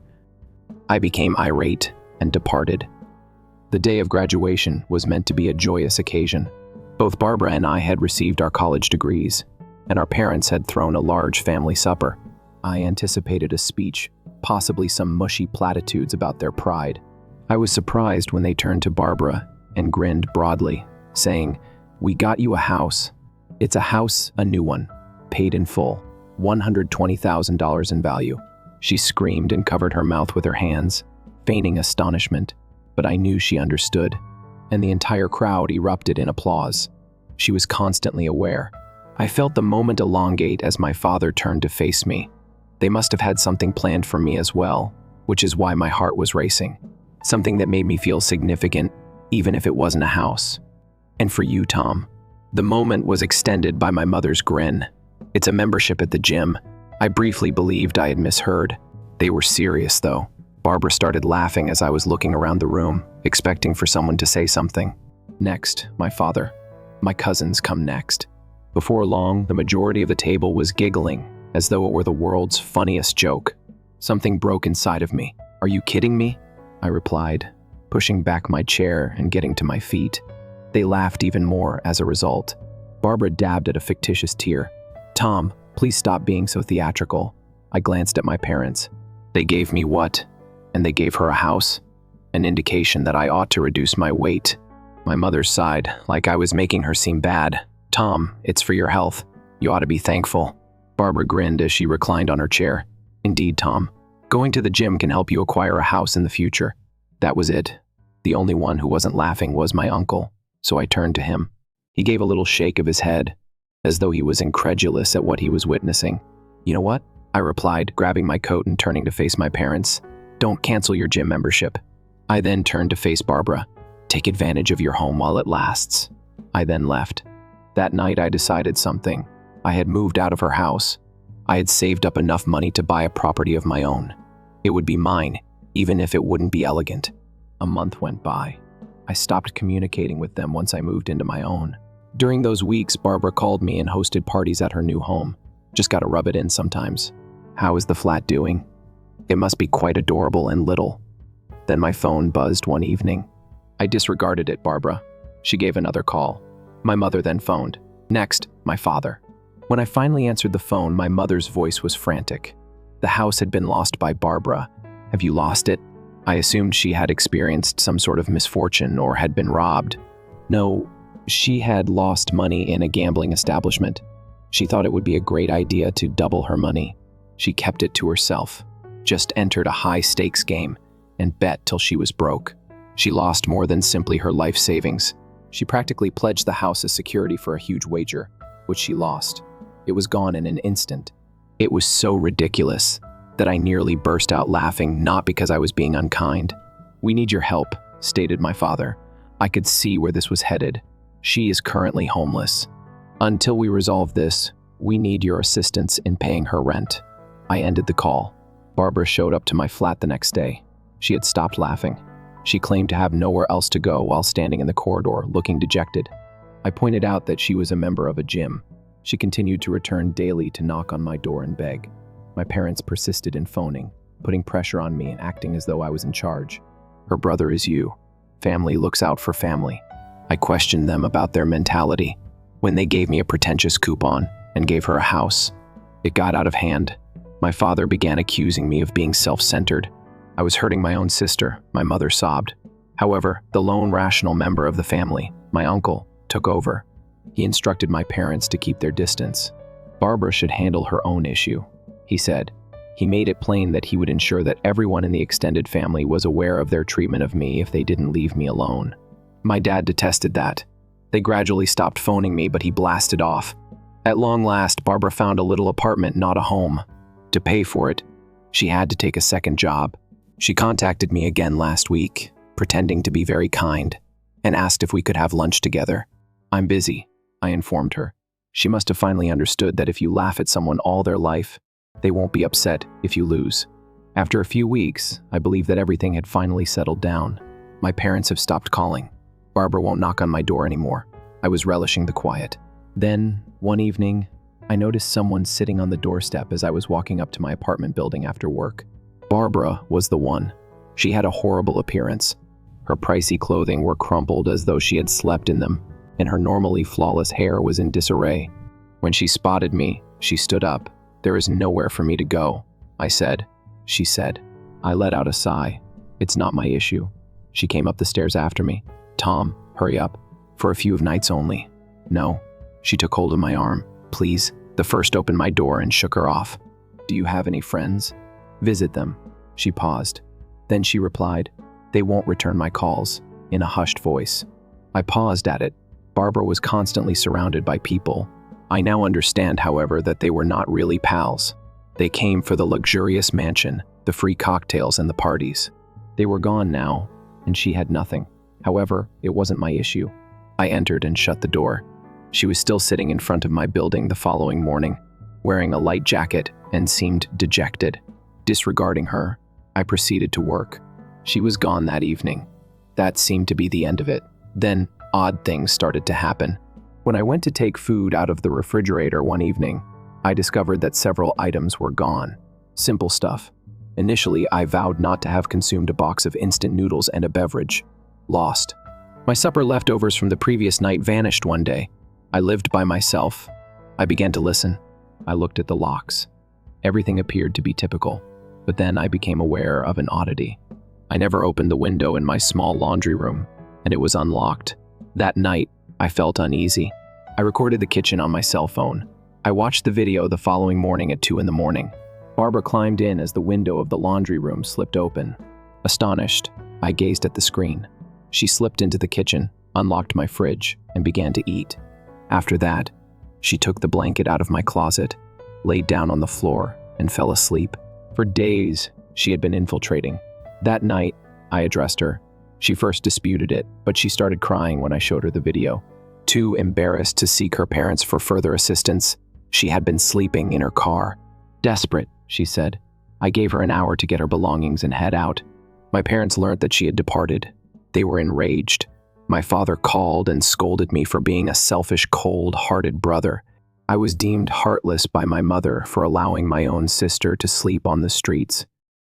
I became irate and departed. The day of graduation was meant to be a joyous occasion. Both Barbara and I had received our college degrees, and our parents had thrown a large family supper. I anticipated a speech, possibly some mushy platitudes about their pride. I was surprised when they turned to Barbara and grinned broadly, saying, "We got you a house. It's a house, a new one, paid in full, $120,000 in value." She screamed and covered her mouth with her hands, feigning astonishment, but I knew she understood, and the entire crowd erupted in applause. She was constantly aware. I felt the moment elongate as my father turned to face me. They must have had something planned for me as well, which is why my heart was racing. Something that made me feel significant, even if it wasn't a house. And for you, Tom, the moment was extended by my mother's grin. "It's a membership at the gym." I briefly believed I had misheard. They were serious, though. Barbara started laughing as I was looking around the room, expecting for someone to say something. Next, my father. My cousins come next. Before long, the majority of the table was giggling, as though it were the world's funniest joke. Something broke inside of me. "Are you kidding me?" I replied. pushing back my chair and getting to my feet. They laughed even more as a result. Barbara dabbed at a fictitious tear. "Tom, please stop being so theatrical." I glanced at my parents. They gave me what? And they gave her a house? An indication that I ought to reduce my weight. My mother sighed, like I was making her seem bad. "Tom, it's for your health. You ought to be thankful." Barbara grinned as she reclined on her chair. "Indeed, Tom. Going to the gym can help you acquire a house in the future." That was it. The only one who wasn't laughing was my uncle, so I turned to him. He gave a little shake of his head, as though he was incredulous at what he was witnessing. "You know what?" I replied, grabbing my coat and turning to face my parents. "Don't cancel your gym membership." I then turned to face Barbara. "Take advantage of your home while it lasts." I then left. That night I decided something. I had moved out of her house. I had saved up enough money to buy a property of my own. It would be mine, even if it wouldn't be elegant. A month went by. I stopped communicating with them once I moved into my own. During those weeks, Barbara called me and hosted parties at her new home. Just gotta rub it in sometimes. "How is the flat doing?" "It must be quite adorable and little." Then my phone buzzed one evening. I disregarded it, Barbara. She gave another call. My mother then phoned. Next, my father. When I finally answered the phone, my mother's voice was frantic. The house had been lost by Barbara. "Have you lost it?" I assumed she had experienced some sort of misfortune or had been robbed. No, she had lost money in a gambling establishment. She thought it would be a great idea to double her money. She kept it to herself, just entered a high-stakes game, and bet till she was broke. She lost more than simply her life savings. She practically pledged the house as security for a huge wager, which she lost. It was gone in an instant. It was so ridiculous that I nearly burst out laughing, not because I was being unkind. "We need your help," stated my father. I could see where this was headed. "She is currently homeless. Until we resolve this, we need your assistance in paying her rent." I ended the call. Barbara showed up to my flat the next day. She had stopped laughing. She claimed to have nowhere else to go while standing in the corridor, looking dejected. I pointed out that she was a member of a gym. She continued to return daily to knock on my door and beg. My parents persisted in phoning, putting pressure on me and acting as though I was in charge. "Her brother is you. Family looks out for family." I questioned them about their mentality when they gave me a pretentious coupon and gave her a house. It got out of hand. My father began accusing me of being self-centered. I was hurting my own sister, my mother sobbed. However, the lone rational member of the family, my uncle, took over. He instructed my parents to keep their distance. Barbara should handle her own issue, he said. He made it plain that he would ensure that everyone in the extended family was aware of their treatment of me if they didn't leave me alone. My dad detested that. They gradually stopped phoning me, but he blasted off. At long last, Barbara found a little apartment, not a home. To pay for it, she had to take a second job. She contacted me again last week, pretending to be very kind, and asked if we could have lunch together. "I'm busy," I informed her. She must have finally understood that if you laugh at someone all their life, they won't be upset if you lose. After a few weeks, I believe that everything had finally settled down. My parents have stopped calling. Barbara won't knock on my door anymore. I was relishing the quiet. Then, one evening, I noticed someone sitting on the doorstep as I was walking up to my apartment building after work. Barbara was the one. She had a horrible appearance. Her pricey clothing were crumpled as though she had slept in them, and her normally flawless hair was in disarray. When she spotted me, she stood up. "There is nowhere for me to go," I said. She said. I let out a sigh. "It's not my issue." She came up the stairs after me. "Tom, hurry up. For a few nights only." "No." She took hold of my arm. "Please." The first opened my door and shook her off. "Do you have any friends?" "Visit them." She paused. Then she replied, "They won't return my calls," in a hushed voice. I paused at it. Barbara was constantly surrounded by people. I now understand, however, that they were not really pals. They came for the luxurious mansion, the free cocktails, and the parties. They were gone now, and she had nothing. However, it wasn't my issue. I entered and shut the door. She was still sitting in front of my building the following morning, wearing a light jacket, and seemed dejected. Disregarding her, I proceeded to work. She was gone that evening. That seemed to be the end of it. Then, odd things started to happen. When I went to take food out of the refrigerator one evening, I discovered that several items were gone. Simple stuff. Initially, I vowed not to have consumed a box of instant noodles and a beverage. Lost. My supper leftovers from the previous night vanished one day. I lived by myself. I began to listen. I looked at the locks. Everything appeared to be typical, but then I became aware of an oddity. I never opened the window in my small laundry room, and it was unlocked. That night, I felt uneasy. I recorded the kitchen on my cell phone. I watched the video the following morning at 2 a.m. Barbara climbed in as the window of the laundry room slipped open. Astonished, I gazed at the screen. She slipped into the kitchen, unlocked my fridge, and began to eat. After that, she took the blanket out of my closet, laid down on the floor, and fell asleep. For days, she had been infiltrating. That night, I addressed her. She first disputed it, but she started crying when I showed her the video. Too embarrassed to seek her parents for further assistance, she had been sleeping in her car. Desperate, she said. I gave her an hour to get her belongings and head out. My parents learned that she had departed. They were enraged. My father called and scolded me for being a selfish, cold-hearted brother. I was deemed heartless by my mother for allowing my own sister to sleep on the streets.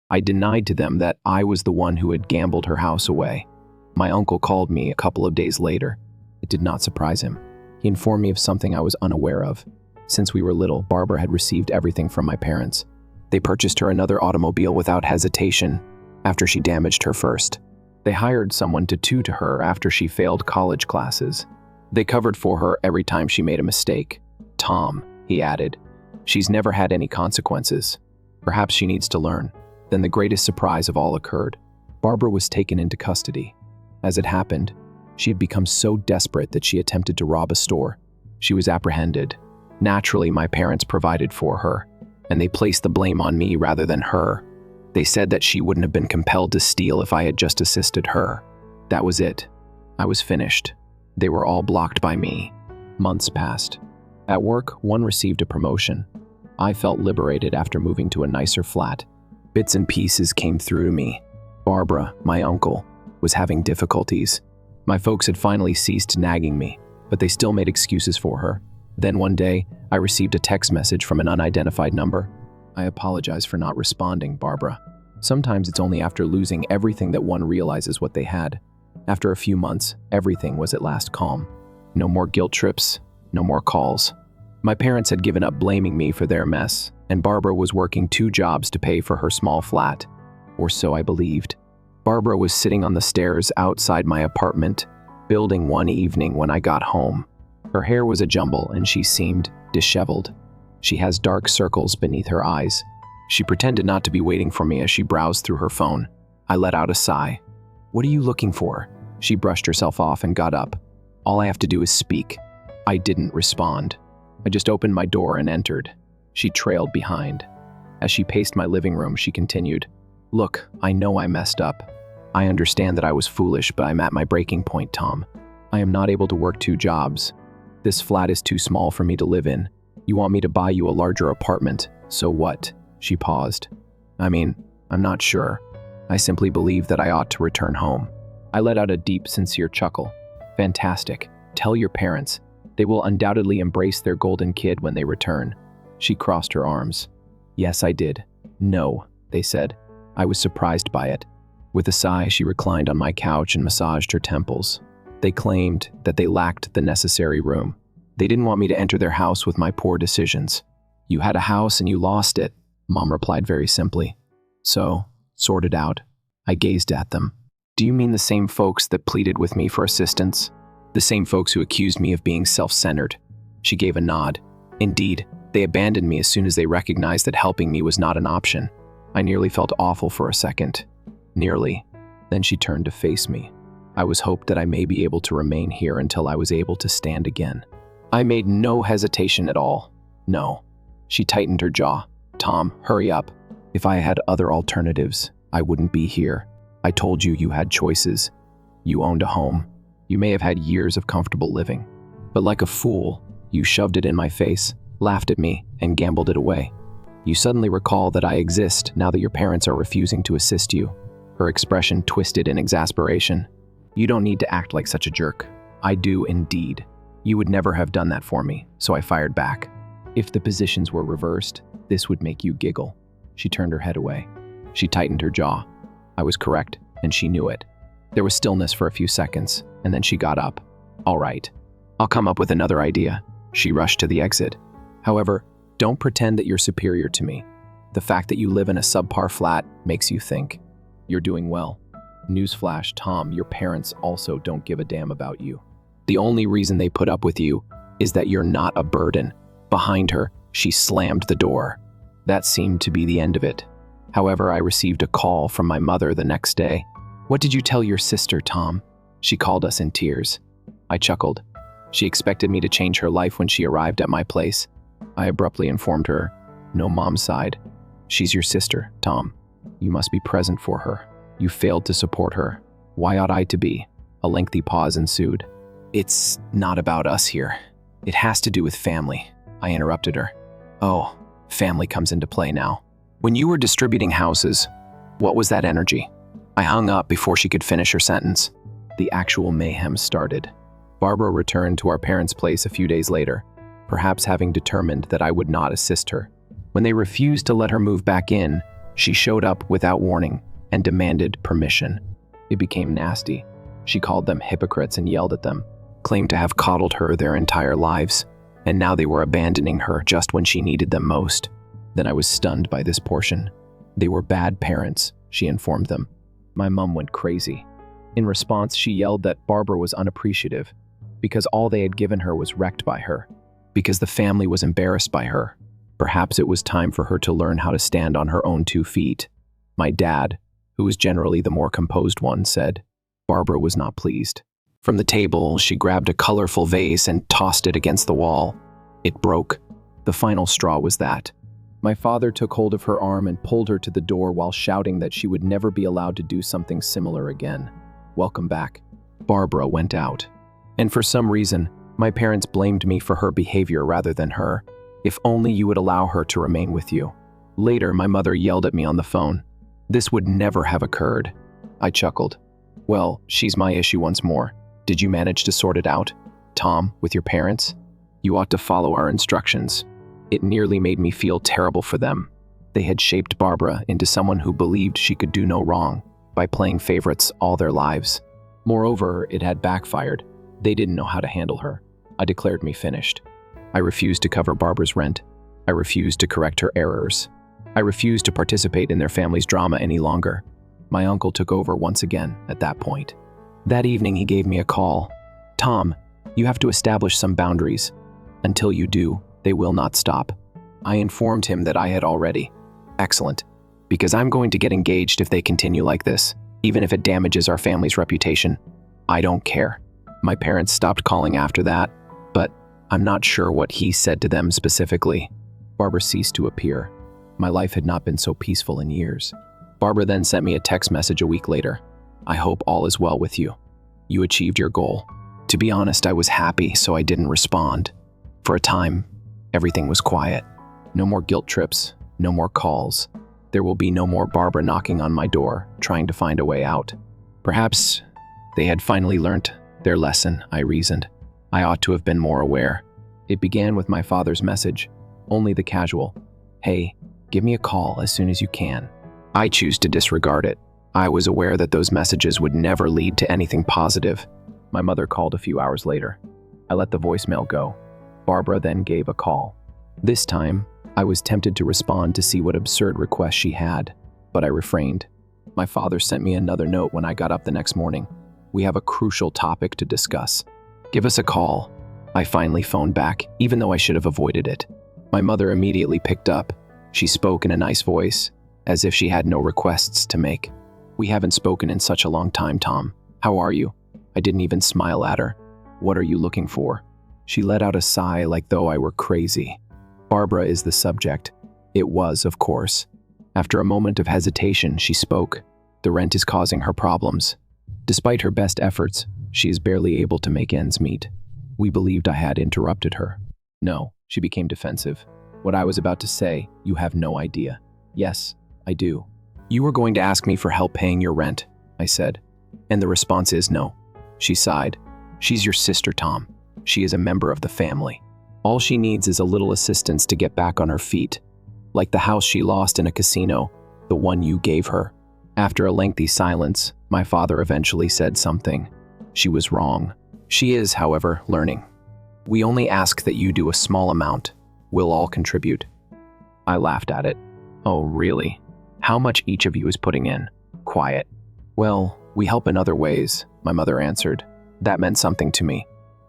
I denied to them that I was the one who had gambled her house away. My uncle called me a couple of days later. It did not surprise him. He informed me of something I was unaware of. Since we were little, Barbara had received everything from my parents. They purchased her another automobile without hesitation after she damaged her first. They hired someone to tutor her after she failed college classes. They covered for her every time she made a mistake. Tom, he added, she's never had any consequences. Perhaps she needs to learn. Then the greatest surprise of all occurred. Barbara was taken into custody. As it happened, she had become so desperate that she attempted to rob a store. She was apprehended. Naturally, my parents provided for her, and they placed the blame on me rather than her. They said that she wouldn't have been compelled to steal if I had just assisted her. That was it. I was finished. They were all blocked by me. Months passed. At work, one received a promotion. I felt liberated after moving to a nicer flat. Bits and pieces came through to me. Barbara, my uncle, was having difficulties. My folks had finally ceased nagging me, but they still made excuses for her. Then one day, I received a text message from an unidentified number. I apologize for not responding, Barbara. Sometimes it's only after losing everything that one realizes what they had. After a few months, everything was at last calm. No more guilt trips, no more calls. My parents had given up blaming me for their mess, and Barbara was working 2 jobs to pay for her small flat. Or so I believed. Barbara was sitting on the stairs outside my apartment building one evening when I got home. Her hair was a jumble and she seemed disheveled. She has dark circles beneath her eyes. She pretended not to be waiting for me as she browsed through her phone. I let out a sigh. "What are you looking for?" She brushed herself off and got up. "All I have to do is speak." I didn't respond. I just opened my door and entered. She trailed behind. As she paced my living room, she continued, "Look, I know I messed up. I understand that I was foolish, but I'm at my breaking point, Tom. I am not able to work 2 jobs. This flat is too small for me to live in. You want me to buy you a larger apartment, so what?" She paused. I'm not sure. I simply believe that I ought to return home." I let out a deep, sincere chuckle. "Fantastic. Tell your parents. They will undoubtedly embrace their golden kid when they return." She crossed her arms. "Yes, I did." "No," they said. I was surprised by it. With a sigh, she reclined on my couch and massaged her temples. They claimed that they lacked the necessary room. They didn't want me to enter their house with my poor decisions. "You had a house and you lost it," Mom replied very simply. "So, sort it out." I gazed at them. "Do you mean the same folks that pleaded with me for assistance? The same folks who accused me of being self-centered?" She gave a nod. "Indeed, they abandoned me as soon as they recognized that helping me was not an option." I nearly felt awful for a second. Nearly. Then she turned to face me. I was hoped that I may be able to remain here until I was able to stand again. I made no hesitation at all. "No." She tightened her jaw. "Tom, hurry up. If I had other alternatives, I wouldn't be here. I told you you had choices. You owned a home. You may have had years of comfortable living. But like a fool, you shoved it in my face, laughed at me, and gambled it away. You suddenly recall that I exist now that your parents are refusing to assist you." Her expression twisted in exasperation. "You don't need to act like such a jerk. I do indeed. You would never have done that for me, so I fired back. If the positions were reversed, this would make you giggle." She turned her head away. She tightened her jaw. I was correct, and she knew it. There was stillness for a few seconds, and then she got up. All right, I'll come up with another idea. She rushed to the exit. However, don't pretend that you're superior to me. The fact that you live in a subpar flat makes you think. You're doing well. Newsflash, Tom, your parents also don't give a damn about you. The only reason they put up with you is that you're not a burden. Behind her, she slammed the door. That seemed to be the end of it. However, I received a call from my mother the next day. What did you tell your sister, Tom? She called us in tears. I chuckled. She expected me to change her life when she arrived at my place. I abruptly informed her, no mom's side. She's your sister, Tom. You must be present for her. You failed to support her. Why ought I to be? A lengthy pause ensued. It's not about us here. It has to do with family. I interrupted her. Oh, family comes into play now. When you were distributing houses, what was that energy? I hung up before she could finish her sentence. The actual mayhem started. Barbara returned to our parents' place a few days later, perhaps having determined that I would not assist her. When they refused to let her move back in, she showed up without warning and demanded permission. It became nasty. She called them hypocrites and yelled at them, claimed to have coddled her their entire lives, and now they were abandoning her just when she needed them most. Then I was stunned by this portion. They were bad parents, she informed them. My mom went crazy. In response, she yelled that Barbara was unappreciative because all they had given her was wrecked by her, because the family was embarrassed by her. Perhaps it was time for her to learn how to stand on her own 2 feet. My dad, who was generally the more composed one, said. Barbara was not pleased. From the table, she grabbed a colorful vase and tossed it against the wall. It broke. The final straw was that. My father took hold of her arm and pulled her to the door while shouting that she would never be allowed to do something similar again. Welcome back. Barbara went out. And for some reason, my parents blamed me for her behavior rather than her. If only you would allow her to remain with you. Later, my mother yelled at me on the phone. This would never have occurred. I chuckled. Well, she's my issue once more. Did you manage to sort it out, Tom, with your parents? You ought to follow our instructions. It nearly made me feel terrible for them. They had shaped Barbara into someone who believed she could do no wrong by playing favorites all their lives. Moreover, it had backfired. They didn't know how to handle her. I declared me finished. I refused to cover Barbara's rent. I refused to correct her errors. I refused to participate in their family's drama any longer. My uncle took over once again at that point. That evening, he gave me a call. Tom, you have to establish some boundaries. Until you do, they will not stop. I informed him that I had already. Excellent. Because I'm going to get engaged if they continue like this, even if it damages our family's reputation. I don't care. My parents stopped calling after that, but I'm not sure what he said to them specifically. Barbara ceased to appear. My life had not been so peaceful in years. Barbara then sent me a text message a week later. I hope all is well with you. You achieved your goal. To be honest, I was happy, so I didn't respond. For a time, everything was quiet. No more guilt trips, no more calls. There will be no more Barbara knocking on my door, trying to find a way out. Perhaps they had finally learnt their lesson, I reasoned. I ought to have been more aware. It began with my father's message, only the casual, "Hey, give me a call as soon as you can." I choose to disregard it. I was aware that those messages would never lead to anything positive. My mother called a few hours later. I let the voicemail go. Barbara then gave a call. This time, I was tempted to respond to see what absurd request she had, but I refrained. My father sent me another note when I got up the next morning. We have a crucial topic to discuss. Give us a call. I finally phoned back, even though I should have avoided it. My mother immediately picked up. She spoke in a nice voice, as if she had no requests to make. We haven't spoken in such a long time, Tom. How are you? I didn't even smile at her. What are you looking for? She let out a sigh like though I were crazy. Barbara is the subject. It was, of course. After a moment of hesitation, she spoke. The rent is causing her problems. Despite her best efforts, she is barely able to make ends meet. We believed I had interrupted her. No, she became defensive. What I was about to say, you have no idea. Yes, I do. You were going to ask me for help paying your rent, I said. And the response is no. She sighed. She's your sister, Tom. She is a member of the family. All she needs is a little assistance to get back on her feet. Like the house she lost in a casino, The one you gave her. After a lengthy silence, my father eventually said something. She was wrong. She is, however, learning. We only ask that you do a small amount. We'll all contribute. I laughed at it. Oh, really? How much each of you is putting in? Quiet. Well, we help in other ways, my mother answered. That meant something to me.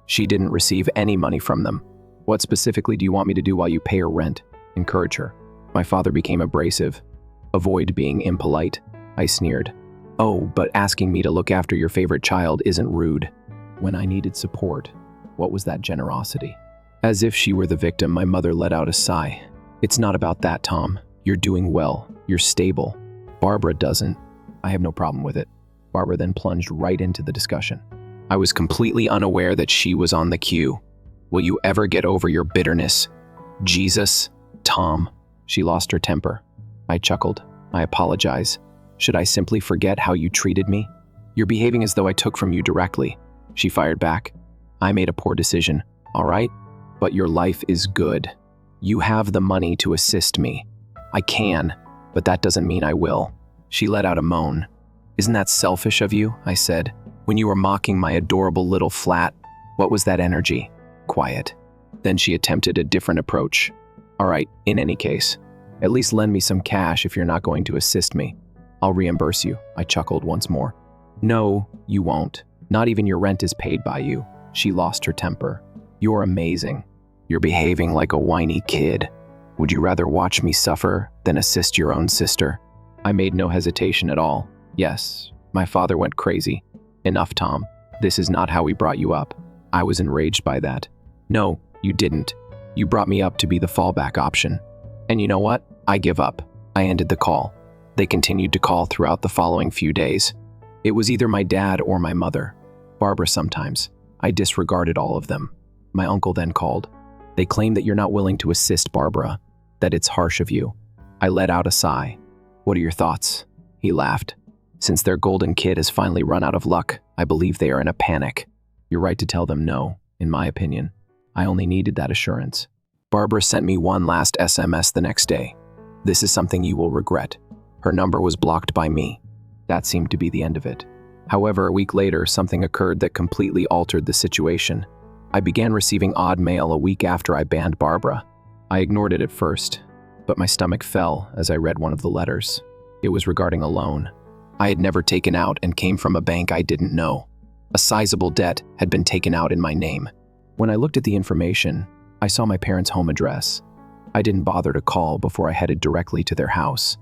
She didn't receive any money from them. What specifically do you want me to do while you pay her rent? Encourage her. My father became abrasive. Avoid being impolite, I sneered. Oh, but asking me to look after your favorite child isn't rude. When I needed support, what was that generosity? As if she were the victim, my mother let out a sigh. It's not about that, Tom. You're doing well. You're stable. Barbara doesn't. I have no problem with it. Barbara then plunged right into the discussion. I was completely unaware that she was on the queue. Will you ever get over your bitterness? Jesus, Tom. She lost her temper. I chuckled. I apologize. Should I simply forget how you treated me? You're behaving as though I took from you directly. She fired back. I made a poor decision, all right? But your life is good. You have the money to assist me. I can, but that doesn't mean I will. She let out a moan. Isn't that selfish of you? I said. When you were mocking my adorable little flat, what was that energy? Quiet. Then she attempted a different approach. All right, in any case, at least lend me some cash if you're not going to assist me. I'll reimburse you, I chuckled once more. No, you won't. Not even your rent is paid by you. She lost her temper. You're amazing. You're behaving like a whiny kid. Would you rather watch me suffer than assist your own sister? I made no hesitation at all. Yes, my father went crazy. Enough, Tom. This is not how we brought you up. I was enraged by that. No, you didn't. You brought me up to be the fallback option. And you know what? I give up. I ended the call. They continued to call throughout the following few days. It was either my dad or my mother. Barbara sometimes. I disregarded all of them. My uncle then called. They claim that you're not willing to assist Barbara, that it's harsh of you. I let out a sigh. What are your thoughts? He laughed. Since their golden kid has finally run out of luck, I believe they are in a panic. You're right to tell them no, in my opinion. I only needed that assurance. Barbara sent me one last SMS the next day. This is something you will regret. Her number was blocked by me. That seemed to be the end of it. However, a week later, something occurred that completely altered the situation. I began receiving odd mail a week after I banned Barbara. I ignored it at first, but my stomach fell as I read one of the letters. It was regarding a loan I had never taken out and came from a bank I didn't know. A sizable debt had been taken out in my name. When I looked at the information, I saw my parents' home address. I didn't bother to call before I headed directly to their house.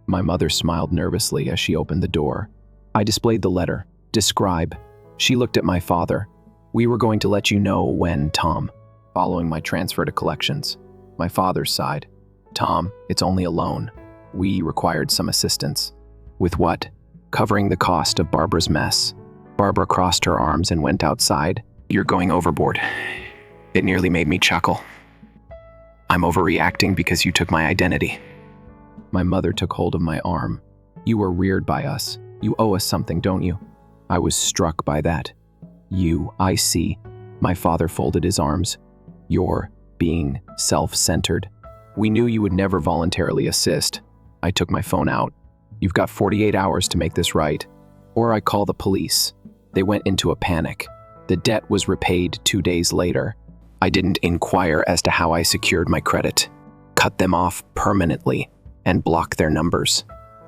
My mother smiled nervously as she opened the door. I displayed the letter. Describe. She looked at my father. We were going to let you know when, Tom. Following my transfer to collections. My father's side. Tom, it's only a loan. We required some assistance. With what? Covering the cost of Barbara's mess. Barbara crossed her arms and went outside. You're going overboard. It nearly made me chuckle. I'm overreacting because you took my identity. My mother took hold of my arm. You were reared by us. You owe us something, don't you? I was struck by that. I see. My father folded his arms. You're being self-centered. We knew you would never voluntarily assist. I took my phone out. You've got 48 hours to make this right. Or I call the police. They went into a panic. The debt was repaid 2 days later. I didn't inquire as to how I secured my credit, cut them off permanently, and block their numbers.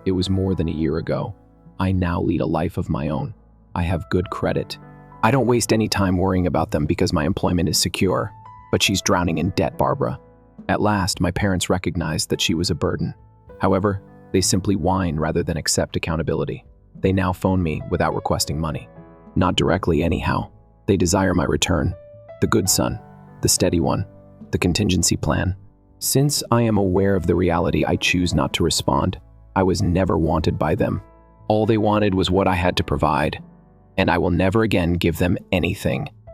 It was more than a year ago. I now lead a life of my own. I have good credit. I don't waste any time worrying about them because my employment is secure. But she's drowning in debt, Barbara. At last, my parents recognized that she was a burden. However, they simply whine rather than accept accountability. They now phone me without requesting money. Not directly anyhow. They desire my return. The good son. The steady one. The contingency plan. Since I am aware of the reality, I choose not to respond. I was never wanted by them. All they wanted was what I had to provide, and I will never again give them anything.